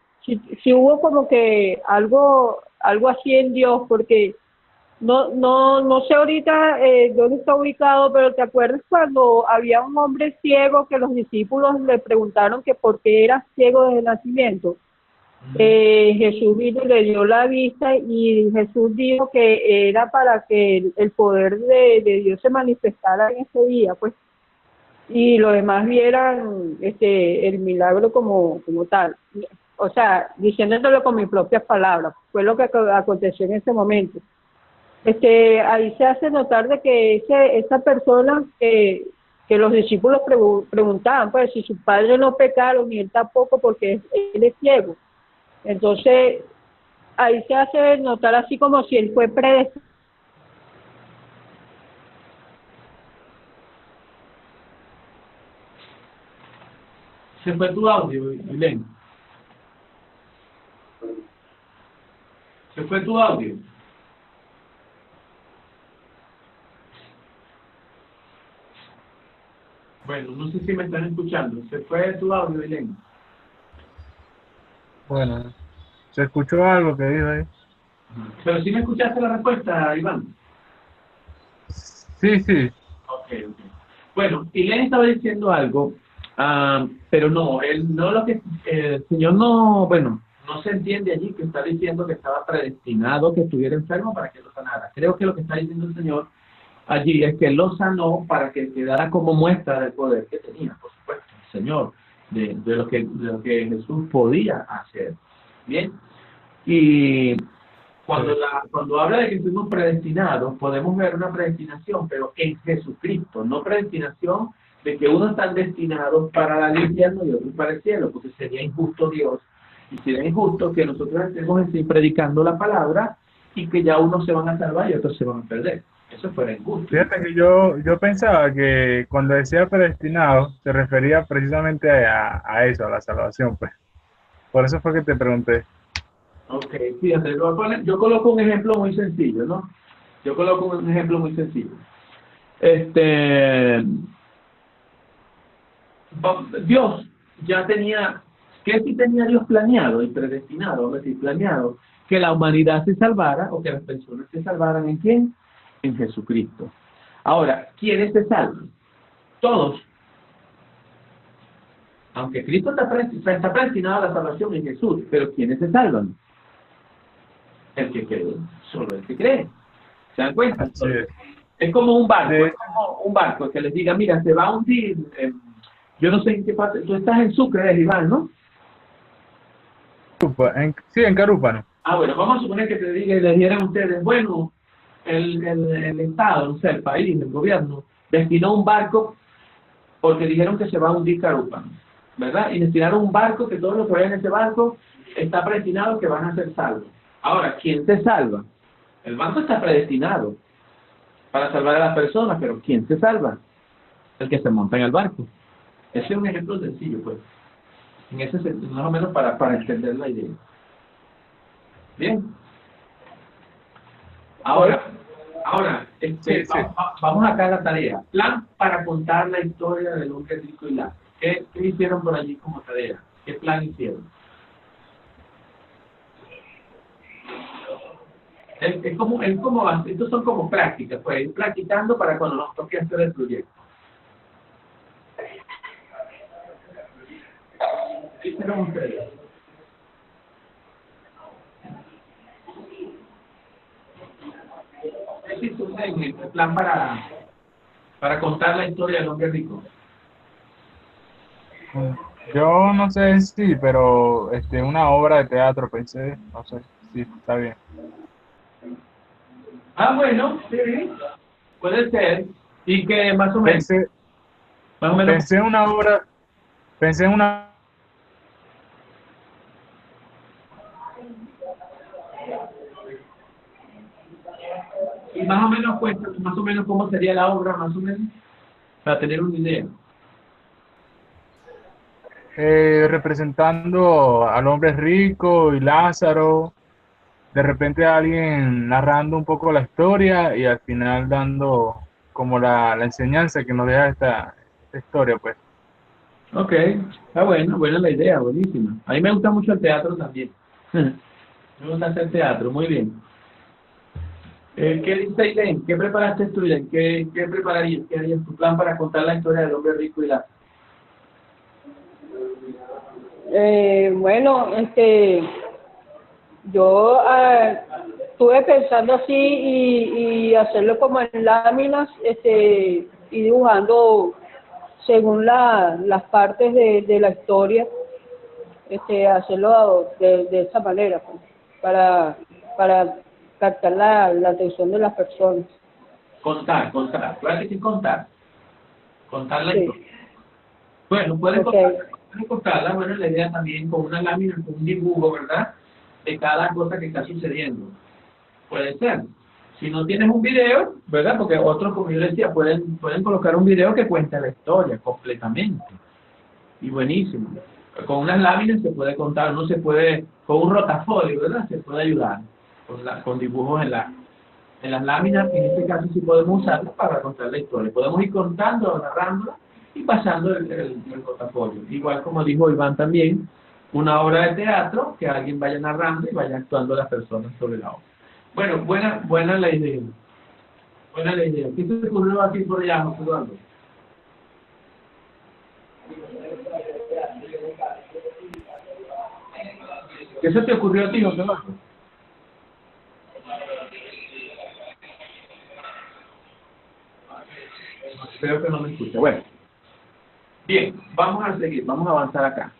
S3: hubo como que algo así en Dios, porque no sé ahorita dónde está ubicado, pero ¿te acuerdas cuando había un hombre ciego que los discípulos le preguntaron que por qué era ciego desde el nacimiento? Jesús vino y le dio la vista y Jesús dijo que era para que el poder de Dios se manifestara en ese día, pues, y los demás vieran el milagro como tal. O sea, diciéndolo con mis propias palabras, fue lo que aconteció en ese momento. Ahí se hace notar de que esa persona que los discípulos preguntaban, pues, si sus padres no pecaron y él tampoco porque él es ciego. Entonces, ahí se hace notar así como si él fue predestinado.
S1: Se fue tu audio, Ilén. Se fue tu audio. Bueno, no sé si me están escuchando. Se fue tu audio, Ilén.
S4: Bueno, ¿se escuchó algo que dijo ahí?
S1: Pero sí me escuchaste la respuesta, Iván.
S4: Sí, sí.
S1: Ok. Bueno, Ilén estaba diciendo algo, pero no, el Señor no, bueno, no se entiende allí que está diciendo que estaba predestinado que estuviera enfermo para que lo sanara. Creo que lo que está diciendo el Señor allí es que lo sanó para que quedara como muestra del poder que tenía, por supuesto, el Señor, de lo que Jesús podía hacer. Bien, y cuando habla de que fuimos predestinados, podemos ver una predestinación, pero en Jesucristo, no predestinación de que unos están destinados para el infierno y otros para el cielo, porque sería injusto Dios, y sería injusto que nosotros estemos así predicando la palabra y que ya unos se van a salvar y otros se van a perder. Eso fuera injusto.
S4: Fíjate que yo pensaba que cuando decía predestinado se refería precisamente a eso, a la salvación, pues. Por eso fue que te pregunté.
S1: Ok, fíjate, yo coloco un ejemplo muy sencillo, ¿no? Yo coloco un ejemplo muy sencillo. Dios ya tenía, ¿qué sí tenía Dios planeado y predestinado? Vamos a decir, planeado, que la humanidad se salvara o que las personas se salvaran ¿en quién? En Jesucristo. Ahora, ¿quiénes se salvan? Todos. Aunque Cristo está predestinado a la salvación en Jesús, pero ¿quiénes se salvan? El que cree, solo el que cree. ¿Se dan cuenta?
S4: Así es.
S1: Es como un barco,
S4: De-
S1: es como un barco que les diga, mira, se va a hundir. Yo no sé en qué parte, tú estás en Sucre, Iván, ¿no?
S4: Sí, en Carúpano.
S1: Ah, bueno, vamos a suponer que te diga y les dieran a ustedes, bueno, el Estado, no sé, el país, el gobierno, destinó un barco porque dijeron que se va a hundir Carúpano, ¿verdad? Y destinaron un barco que todos los que vayan en ese barco está predestinado que van a ser salvos. Ahora, ¿quién se salva? El barco está predestinado para salvar a las personas, pero ¿quién se salva? El que se monta en el barco. Ese es un ejemplo sencillo, pues. En ese sentido, más o menos para entender la idea. Bien. Ahora,
S4: Sí.
S1: vamos acá a la tarea. Plan para contar la historia del hombre rico y Lázaro. ¿Qué hicieron por allí como tarea? ¿Qué plan hicieron? estos son como prácticas, pues ir practicando para cuando nos toque hacer el proyecto. ¿Qué hicieron ustedes? ¿Qué hizo usted en el plan para contar la historia del hombre rico?
S4: Yo no sé si, pero una obra de teatro pensé, no sé si está bien.
S1: Ah, bueno, sí, puede ser. Y que más o menos, más o menos,
S4: Pensé en una obra, pensé en una
S1: y más o menos cuéntame, más o menos cómo sería la obra, más o menos, para tener una idea.
S4: representando al hombre rico y Lázaro, de repente alguien narrando un poco la historia y al final dando como la enseñanza que nos deja esta historia, pues.
S1: Ok, está bueno, buena la idea, buenísima. A mí me gusta mucho el teatro también. Me gusta hacer teatro, muy bien. ¿Qué dice Irene? ¿Qué preparaste tú, Irene? ¿Qué prepararías? ¿Qué harías tu plan para contar la historia del hombre rico y la...
S3: Bueno, yo estuve pensando así y hacerlo como en láminas, y dibujando según las partes de la historia, hacerlo de esa manera, pues, para captar la atención de las personas.
S1: Contar. Claro que contar la
S3: Sí,
S1: historia. Bueno, pueden
S3: ok.
S1: contarla, bueno, la idea también con una lámina, con un dibujo, ¿verdad? De cada cosa que está sucediendo. Puede ser. Si no tienes un video, ¿verdad? Porque otros, como yo decía, pueden colocar un video que cuente la historia completamente. Y buenísimo. Con unas láminas se puede contar, no se puede, con un rotafolio, ¿verdad? Se puede ayudar con dibujos en las láminas. En este caso sí podemos usarlas para contar la historia. Podemos ir contando, narrándola y pasando el rotafolio. Igual como dijo Iván también, una obra de teatro que alguien vaya narrando y vaya actuando las personas sobre la obra. Bueno, buena la idea. Buena la idea. ¿Qué se te ocurrió aquí por allá, José Eduardo? ¿Qué se te ocurrió a ti, José Eduardo? Creo que no me escucha. Bueno, bien, vamos a seguir, vamos a avanzar acá.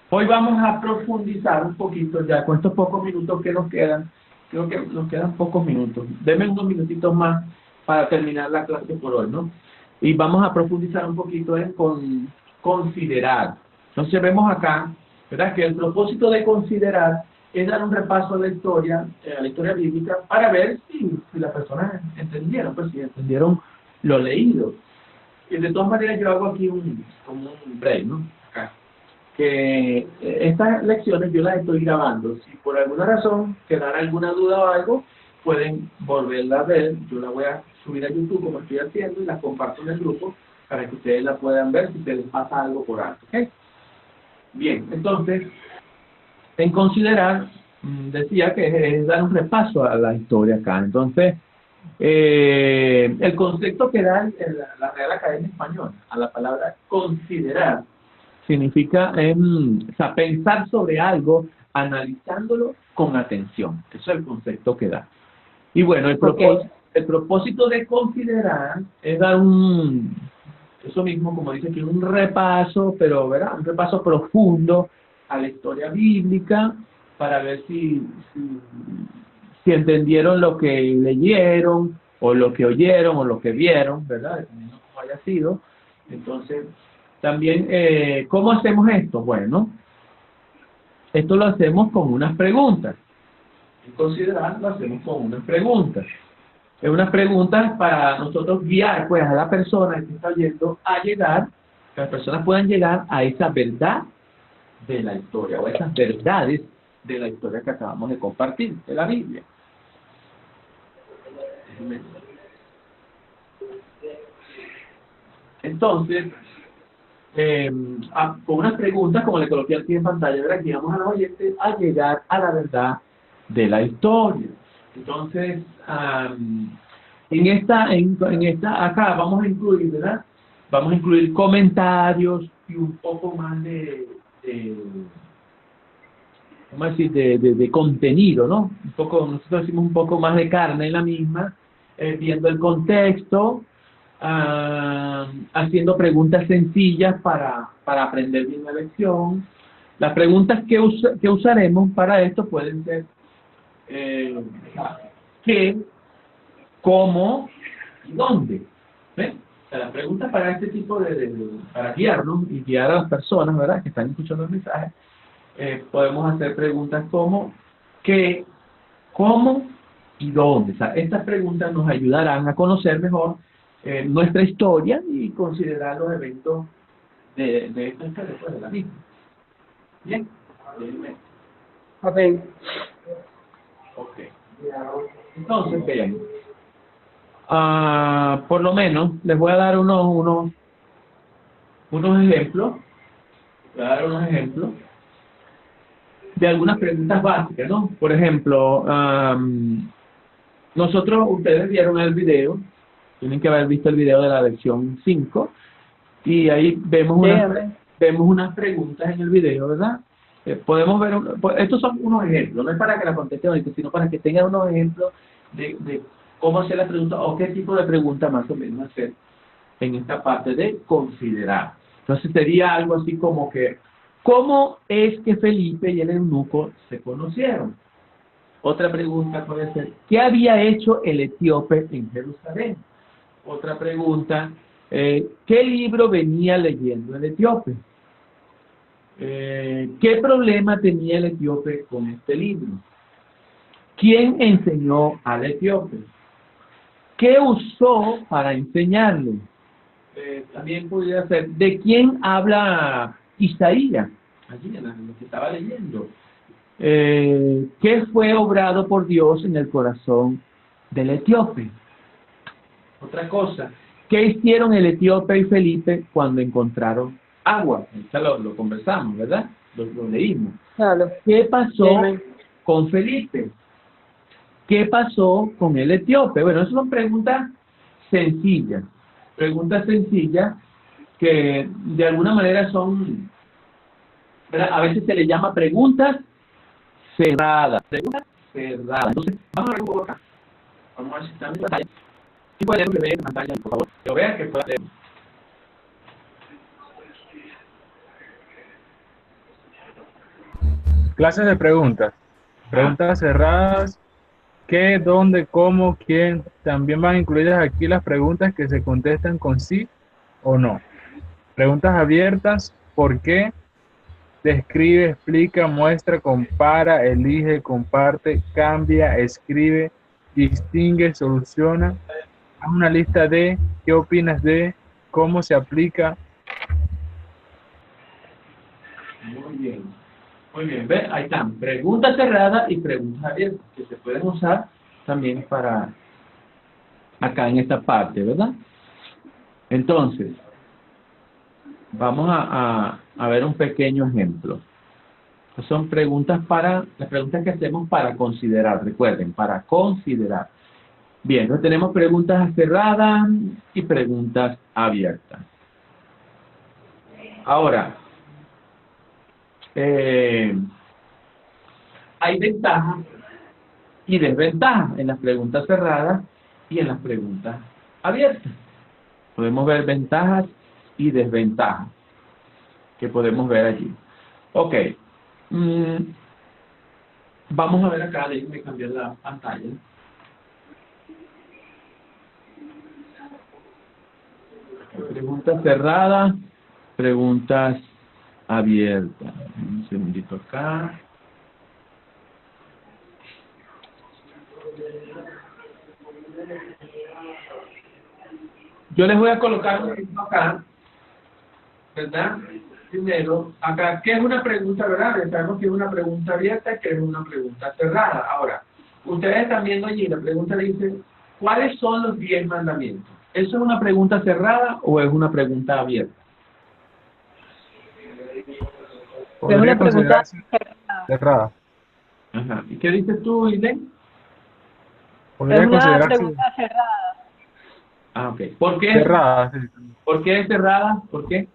S1: Hoy vamos a profundizar un poquito ya con estos pocos minutos que nos quedan. Creo que nos quedan pocos minutos. Denme unos minutitos más para terminar la clase por hoy, ¿no? Y vamos a profundizar un poquito en considerar. Entonces vemos acá, ¿verdad? Que el propósito de considerar es dar un repaso a la historia bíblica, para ver si las personas entendieron, pues si entendieron lo leído. Y de todas maneras yo hago aquí como un break, ¿no? Acá. Que estas lecciones yo las estoy grabando. Si por alguna razón quedara alguna duda o algo, pueden volverla a ver. Yo la voy a subir a YouTube como estoy haciendo y las comparto en el grupo para que ustedes la puedan ver si se les pasa algo por alto. ¿Okay? Bien, entonces, en considerar, decía que es dar un repaso a la historia acá. Entonces, el concepto que da la Real Academia Española a la palabra considerar significa o sea, pensar sobre algo, analizándolo con atención. Eso es el concepto que da. Y bueno, el propósito de considerar es dar eso mismo, como dice aquí, un repaso, pero ¿verdad? Un repaso profundo a la historia bíblica para ver si entendieron lo que leyeron, o lo que oyeron, o lo que vieron, ¿verdad? Dependiendo de cómo haya sido. Entonces, también, ¿cómo hacemos esto? Bueno, esto lo hacemos con unas preguntas. En considerar, lo hacemos con unas preguntas. Es unas preguntas para nosotros guiar, pues, a la persona que está oyendo a llegar, que las personas puedan llegar a esa verdad de la historia, o esas verdades de la historia que acabamos de compartir, de la Biblia. Entonces, con unas preguntas, como le coloqué aquí en pantalla, ¿verdad? Guiamos a los oyentes a llegar a la verdad de la historia. Entonces, acá vamos a incluir, ¿verdad? Vamos a incluir comentarios y un poco más ¿cómo decir? De contenido, ¿no? Un poco, nosotros decimos un poco más de carne en la misma, viendo el contexto, haciendo preguntas sencillas para aprender bien la lección. Las preguntas que usaremos para esto pueden ser ¿qué?, ¿cómo?, y ¿dónde? ¿Ves? O sea, las preguntas para este tipo para guiarnos y guiar a las personas, ¿verdad?, que están escuchando el mensaje, podemos hacer preguntas como ¿qué?, ¿cómo?, y ¿dónde? O sea, estas preguntas nos ayudarán a conocer mejor nuestra historia y considerar los eventos de esta historia, pues, de la misma. Bien.
S3: Amén.
S1: Ok. Entonces, vean. Por lo menos, les voy a dar unos ejemplos. Voy a dar unos ejemplos de algunas preguntas básicas, ¿no? Por ejemplo, ustedes vieron el video, tienen que haber visto el video de la lección 5, y ahí vemos unas preguntas en el video, ¿verdad? Podemos ver, estos son unos ejemplos, no es para que la contesten ahorita, sino para que tengan unos ejemplos de cómo hacer la pregunta o qué tipo de pregunta más o menos hacer en esta parte de considerar. Entonces sería algo así como que, ¿cómo es que Felipe y el eunuco se conocieron? Otra pregunta puede ser, ¿qué había hecho el etíope en Jerusalén? Otra pregunta, ¿qué libro venía leyendo el etíope? ¿Qué problema tenía el etíope con este libro? ¿Quién enseñó al etíope? ¿Qué usó para enseñarle? También podría ser, ¿de quién habla Isaías? Allí en lo que estaba leyendo. ¿Qué fue obrado por Dios en el corazón del etíope? Otra cosa, ¿qué hicieron el etíope y Felipe cuando encontraron agua? Ya lo conversamos, ¿verdad? Lo leímos.
S3: Claro.
S1: ¿Qué pasó con Felipe? ¿Qué pasó con el etíope? Bueno, esas son preguntas sencillas que de alguna manera son, ¿verdad? A veces se le llama preguntas cerradas. Entonces, vamos a ver un poco acá. Vamos a ver si están en pantalla. Si pueden leer en pantalla, por favor. Yo vea que pueda leer.
S4: Clases de preguntas. Preguntas cerradas. ¿Qué, dónde, cómo, quién? También van incluidas aquí las preguntas que se contestan con sí o no. Preguntas abiertas. ¿Por qué? Describe, explica, muestra, compara, elige, comparte, cambia, escribe, distingue, soluciona. Haz una lista de, ¿qué opinas de? ¿Cómo se aplica?
S1: Muy bien. Muy bien, ¿ves? Ahí están, preguntas cerradas y preguntas abiertas, que se pueden usar también para acá en esta parte, ¿verdad? Entonces, vamos a ver un pequeño ejemplo. Son las preguntas que hacemos para considerar, recuerden, para considerar. Bien, entonces tenemos preguntas cerradas y preguntas abiertas. Ahora, hay ventajas y desventajas en las preguntas cerradas y en las preguntas abiertas. Podemos ver ventajas y desventajas que podemos ver allí. Ok. Vamos a ver acá, déjenme cambiar la pantalla. Preguntas cerradas, preguntas abiertas. Un segundito acá. Yo les voy a colocar un ejemplo acá, ¿verdad? Primero, acá, ¿qué es una pregunta, verdad? Sabemos que es una pregunta abierta y que es una pregunta cerrada. Ahora, ustedes están viendo allí, la pregunta dice, ¿cuáles son los 10 mandamientos? ¿Eso es una pregunta cerrada o es una pregunta abierta?
S4: Podría considerarse cerrada.
S1: Ajá. ¿Y qué dices tú, Irene?
S3: Es
S4: Podría
S3: una
S4: considerarse
S3: pregunta cerrada,
S1: Ah, ok. ¿Por qué?
S4: cerrada, sí.
S1: ¿Por qué es cerrada? ¿Por qué?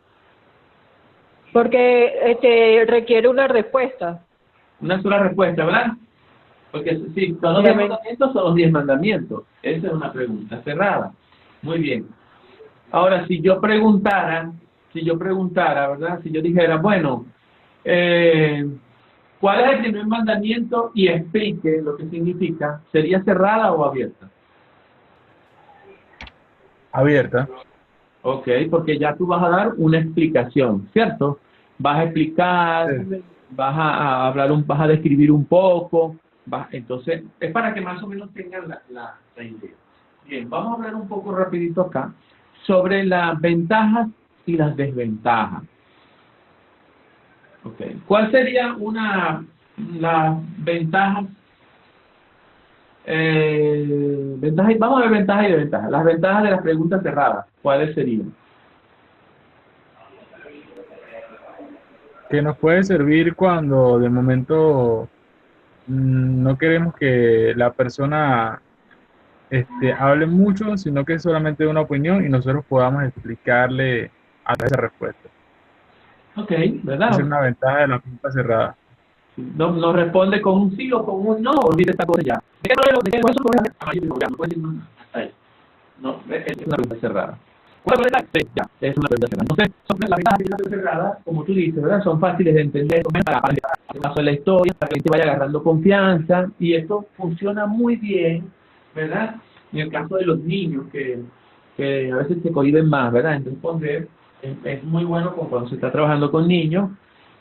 S3: porque requiere una respuesta.
S1: Una sola respuesta, ¿verdad? Porque sí, son los 10
S3: Dígame.
S1: mandamientos, son los 10 mandamientos. Esa es una pregunta cerrada. Muy bien. Ahora, si yo preguntara, ¿verdad? Si yo dijera, bueno, ¿cuál es el primer mandamiento? Y explique lo que significa, ¿sería cerrada o abierta?
S4: Abierta.
S1: Ok, porque ya tú vas a dar una explicación, ¿cierto? Vas a explicar,
S4: Sí.
S1: a hablar, vas a describir un poco, entonces, es para que más o menos tengan la idea. Bien, vamos a hablar un poco rapidito acá sobre las ventajas y las desventajas. Ok, ¿cuál sería las ventajas? Vamos a ver ventajas y desventajas. Las ventajas de las preguntas cerradas, ¿cuáles serían?
S4: Que nos puede servir cuando de momento no queremos que la persona hable mucho, sino que solamente dé una opinión y nosotros podamos explicarle a esa respuesta.
S1: Ok,
S4: Esa es
S1: ¿verdad?
S4: una ventaja de la pregunta cerrada.
S1: No, no responde con un sí o con un no, olvide esta cosa ya. ¿De qué problema? ¿De qué eso? Ah, yo digo, ya, no puede decir no, hasta ahí. No, es una pregunta cerrada. ¿Cuál es la pregunta? Sí, ya, es una pregunta cerrada. Entonces, son las ventajas de una pregunta cerrada, como tú dices, ¿verdad? Son fáciles de entender, para el paso de la historia, para que la gente vaya agarrando confianza, y esto funciona muy bien, ¿verdad? En el caso de los niños, que a veces se cohiben más, ¿verdad? En responder, es muy bueno cuando se está trabajando con niños,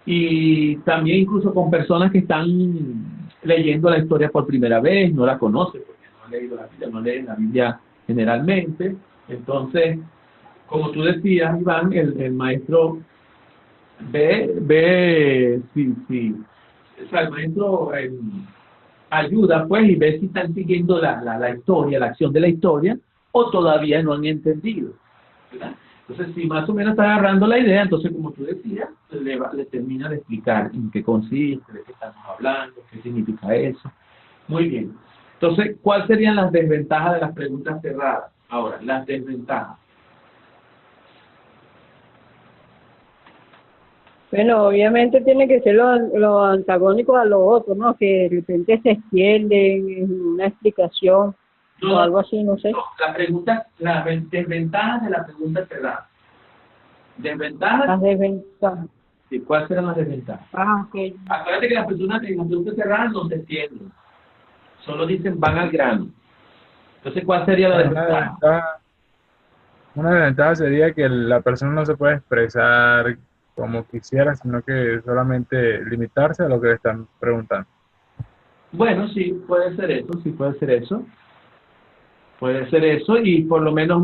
S1: y también incluso con personas que están leyendo la historia por primera vez, no la conocen porque no han leído la Biblia, no leen la Biblia generalmente. Entonces, como tú decías, Iván, el maestro ve o sea, el maestro ayuda pues y ve si están siguiendo la historia, la acción de la historia, o todavía no han entendido, ¿verdad? Entonces, si más o menos está agarrando la idea, entonces, como tú decías, le termina de explicar en qué consiste, de qué estamos hablando, qué significa eso. Muy bien. Entonces, ¿cuáles serían las desventajas de las preguntas cerradas? Ahora, las desventajas.
S3: Bueno, obviamente tiene que ser lo antagónico a lo otro, ¿no? Que de repente se extienden en una explicación
S1: No,
S3: o
S1: no,
S3: algo así, no sé.
S1: no, las desventajas de la pregunta cerrada. Desventajas,
S3: Las desventajas.
S1: sí, ¿cuáles serán las desventajas?
S3: Ok.
S1: Acuérdate que las personas en las preguntas cerradas no se extienden, solo dicen van al grano. Entonces, ¿cuál sería la
S4: Bueno,
S1: desventaja?
S4: una desventaja sería que la persona no se puede expresar como quisiera, sino que solamente limitarse a lo que le están preguntando.
S1: Bueno, sí, puede ser eso, sí puede ser eso. Puede ser eso, y por lo menos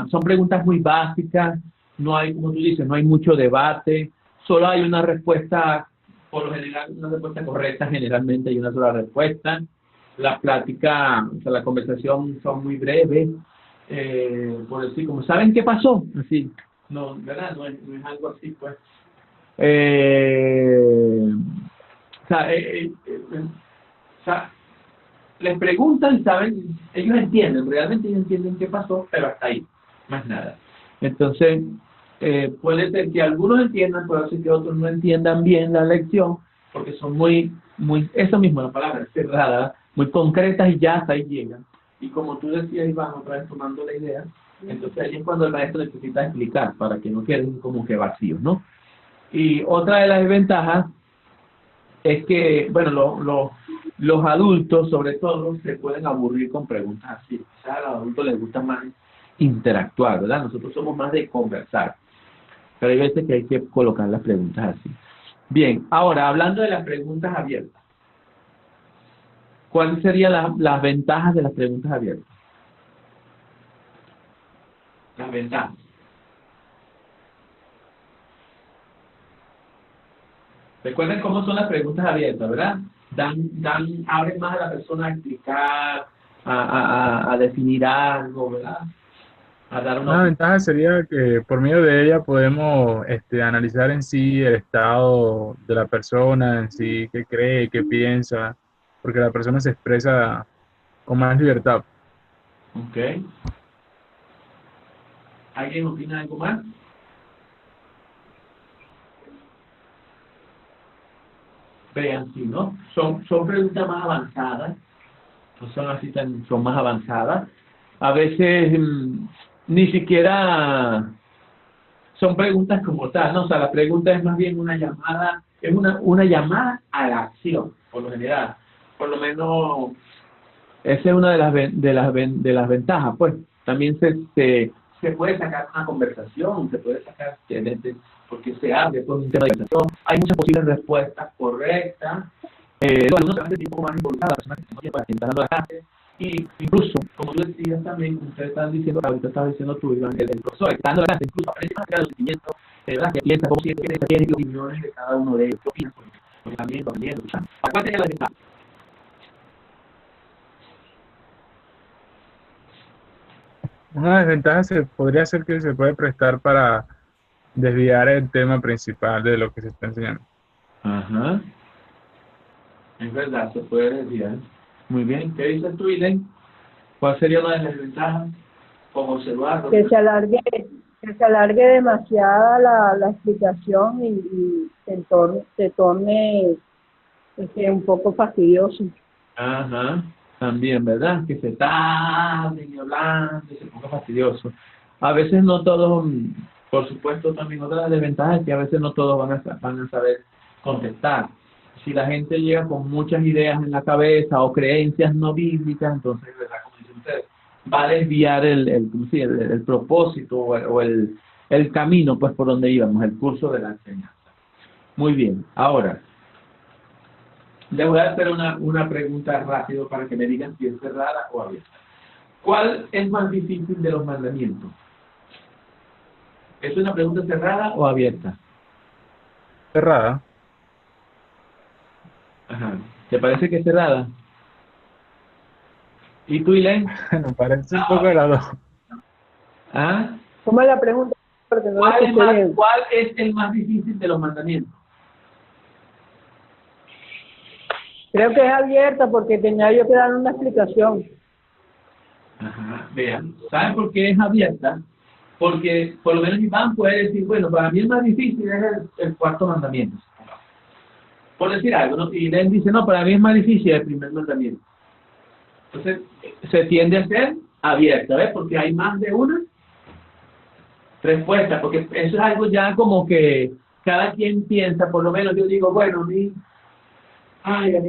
S1: son preguntas muy básicas, no hay, como tú dices, no hay mucho debate, solo hay una respuesta, por lo general, una respuesta correcta, generalmente hay una sola respuesta. La plática, o sea, la conversación son muy breves, por decir, como, ¿saben qué pasó? Así, no, ¿verdad? No es algo así, pues. O sea, o sea, les preguntan, saben, ellos entienden, realmente ellos entienden qué pasó, pero hasta ahí, más nada. Entonces, puede ser que algunos entiendan, puede ser que otros no entiendan bien la lección, porque son muy, eso mismo, la palabra, cerrada, muy concretas y ya hasta ahí llegan. Y como tú decías, Iván, otra vez tomando la idea, entonces ahí es cuando el maestro necesita explicar, para que no queden como que vacíos, ¿no? Y otra de las desventajas es que, bueno, los adultos, sobre todo, se pueden aburrir con preguntas así. O sea, a los adultos les gusta más interactuar, ¿verdad? Nosotros somos más de conversar, pero hay veces que hay que colocar las preguntas así. Bien, ahora, hablando de las preguntas abiertas, ¿cuáles serían las ventajas de las preguntas abiertas? Las ventajas. Recuerden cómo son las preguntas abiertas, ¿verdad? Abren más a la persona a explicar, a definir algo, ¿verdad? a dar una
S4: Una
S1: opinión.
S4: ventaja sería que por medio de ella podemos analizar en sí el estado de la persona, en sí, qué cree, qué piensa, porque la persona se expresa con más libertad.
S1: Ok. ¿Alguien opina algo más? Vean, sí, ¿no? Son preguntas más avanzadas, no son así tan, son más avanzadas. A veces ni siquiera son preguntas como tal, ¿no? O sea, la pregunta es más bien una llamada, es una llamada a la acción, por lo general. Por lo menos, esa es una de de las ventajas, pues. También se puede sacar una conversación, se puede sacar, porque se abre pues, un tema de conversación. Hay muchas posibles respuestas correctas. Los alumnos se van a sentir un poco más involucrados, las personas que están dando la clase. Y incluso, como tú decías también, ustedes están diciendo, ahorita estabas diciendo tú, Iván, el profesor que está dando la clase, incluso aprende más de los sentimientos, ¿verdad? Que piensa, cómo siente, qué tiene, qué opiniones de cada uno de ellos, qué opinan, porque también, aprendiendo, escuchando. ¿Cuál sería la ventaja?
S4: Una desventaja podría ser que se puede prestar para desviar el tema principal de lo que se está enseñando.
S1: Ajá, es verdad, se puede desviar. Muy bien, ¿qué dices tú, Ilen? ¿Cuál sería una de las ventajas? Como observarlo.
S3: Que se alargue demasiada la explicación y se torne un poco fastidioso.
S1: Ajá, también, ¿verdad? Que se tarden hablando, y se ponga fastidioso. A veces no todos, por supuesto, también otra desventaja es que a veces no todos van a saber contestar. Si la gente llega con muchas ideas en la cabeza o creencias no bíblicas, entonces, ¿verdad? Como dicen ustedes, va a desviar ¿cómo se llama? El propósito el camino, pues, por donde íbamos, el curso de la enseñanza. Muy bien, ahora, le voy a hacer una pregunta rápido para que me digan si es cerrada o abierta. ¿Cuál es más difícil de los mandamientos? ¿Es una pregunta cerrada o abierta?
S4: Cerrada.
S1: Ajá. ¿Te parece que es cerrada? ¿Y tú, Ilen?
S4: Me parece un poco de las dos.
S1: ¿Ah?
S3: ¿Cómo es la pregunta? Porque no la escuché bien.
S1: ¿Cuál es el más difícil de los mandamientos?
S3: Creo que es abierta porque tenía yo que dar una explicación.
S1: Ajá. Vean, ¿saben por qué es abierta? Porque por lo menos Iván puede decir, bueno, para mí el más difícil es el cuarto mandamiento. Por decir algo, ¿no? Y Len dice, no, para mí es más difícil el primer mandamiento. Entonces, se tiende a ser abierta, ¿ves? Porque hay más de una respuesta, porque eso es algo ya como que cada quien piensa, por lo menos yo digo, bueno,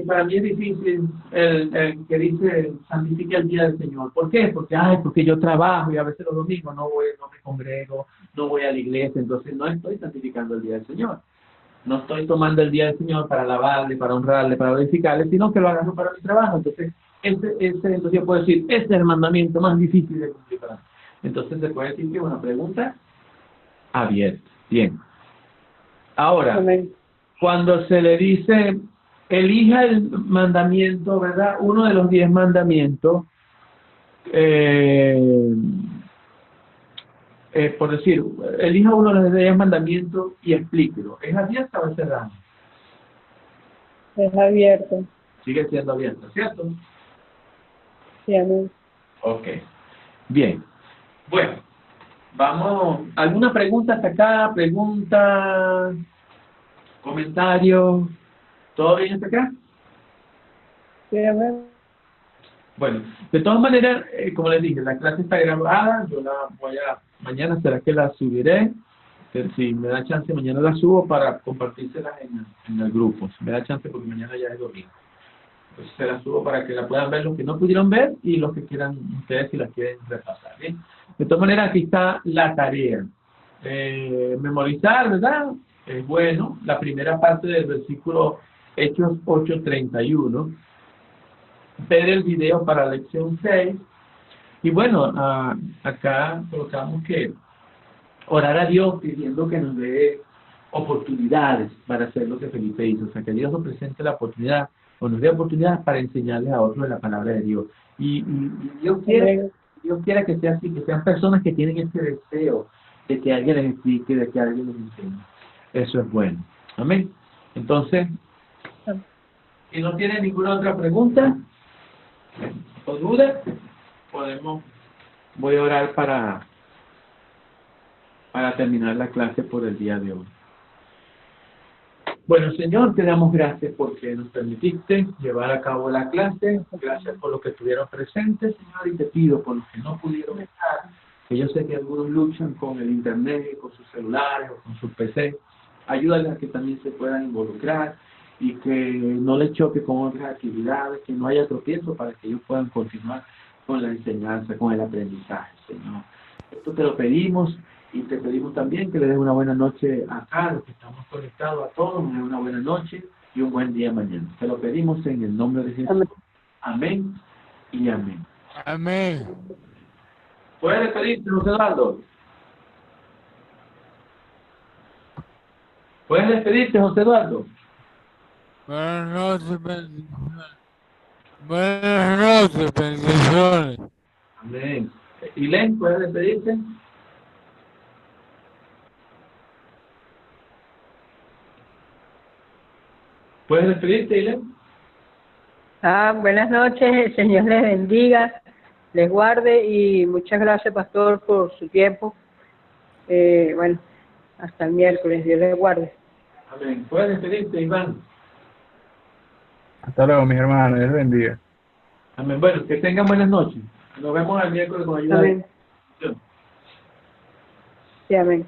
S1: para mí es difícil el que dice santifique el día del Señor. ¿Por qué? Porque yo trabajo y a veces los domingos no me congrego, no voy a la iglesia, entonces no estoy santificando el día del Señor. No estoy tomando el día del Señor para alabarle, para honrarle, para glorificarle, sino que lo agarro para mi trabajo. Entonces, entonces yo puedo decir, este es el mandamiento más difícil de cumplir para mí. Entonces se puede decir que es una pregunta abierta. Bien. Ahora,
S3: Amén.
S1: cuando se le dice, elija el mandamiento, ¿verdad? Uno de los 10 mandamientos, por decir, elija uno de los 10 mandamientos y explíquelo. ¿Es abierta o es cerrada?
S3: Es abierto.
S1: Sigue siendo abierta, ¿cierto?
S3: Sí, amén.
S1: Ok. Bien. Bueno, vamos. ¿Alguna pregunta hasta acá? ¿Pregunta? ¿Comentario? ¿Todo bien hasta acá?
S3: Sí, amén.
S1: Bueno, de todas maneras, como les dije, la clase está grabada, yo mañana será que la subiré, si me da chance mañana la subo para compartírselas en el grupo, si me da chance porque mañana ya es domingo. Entonces se la subo para que la puedan ver los que no pudieron ver y los que quieran, ustedes si las quieren repasar, ¿bien? De todas maneras, aquí está la tarea. Memorizar, ¿verdad? Es bueno, la primera parte del versículo Hechos 8:31, ver el video para lección 6 y bueno, acá colocamos que orar a Dios pidiendo que nos dé oportunidades para hacer lo que Felipe hizo, o sea, que Dios nos presente la oportunidad o nos dé oportunidades para enseñarles a otros la palabra de Dios. Y Dios quiere Dios quiera que sea así, que sean personas que tienen ese deseo de que alguien les explique, de que alguien les enseñe. Eso es bueno. Amén. Entonces, si no tienen ninguna otra pregunta o duda, voy a orar para terminar la clase por el día de hoy. Bueno, Señor, te damos gracias porque nos permitiste llevar a cabo la clase. Gracias por los que estuvieron presentes, Señor, y te pido por los que no pudieron estar, que yo sé que algunos luchan con el internet, con sus celulares o con sus PC. Ayúdales a que también se puedan involucrar y que no les choque con otras actividades, que no haya tropiezo para que ellos puedan continuar con la enseñanza, con el aprendizaje, Señor. Esto te lo pedimos y te pedimos también que le des una buena noche acá, a los que estamos conectados, a todos, una buena noche y un buen día mañana. Te lo pedimos en el nombre de Jesús. Amén y amén.
S2: Amén.
S1: ¿Puedes despedirte, José Eduardo? ¿Puedes despedirte, José Eduardo?
S2: Buenas noches, bendiciones. Buenas noches, bendiciones.
S1: Amén. Ilén, ¿puedes despedirte? ¿Puedes despedirte, Ilén?
S3: Buenas noches, el Señor les bendiga, les guarde y muchas gracias, pastor, por su tiempo. Bueno, hasta el miércoles, Dios les guarde.
S1: Amén. ¿Puedes despedirte, Iván?
S4: Hasta luego, mis hermanos. Dios les bendiga.
S1: Amén. Bueno, que tengan buenas noches. Nos vemos el miércoles con ayuda de
S3: Amén.
S1: Dios.
S3: Sí, amén.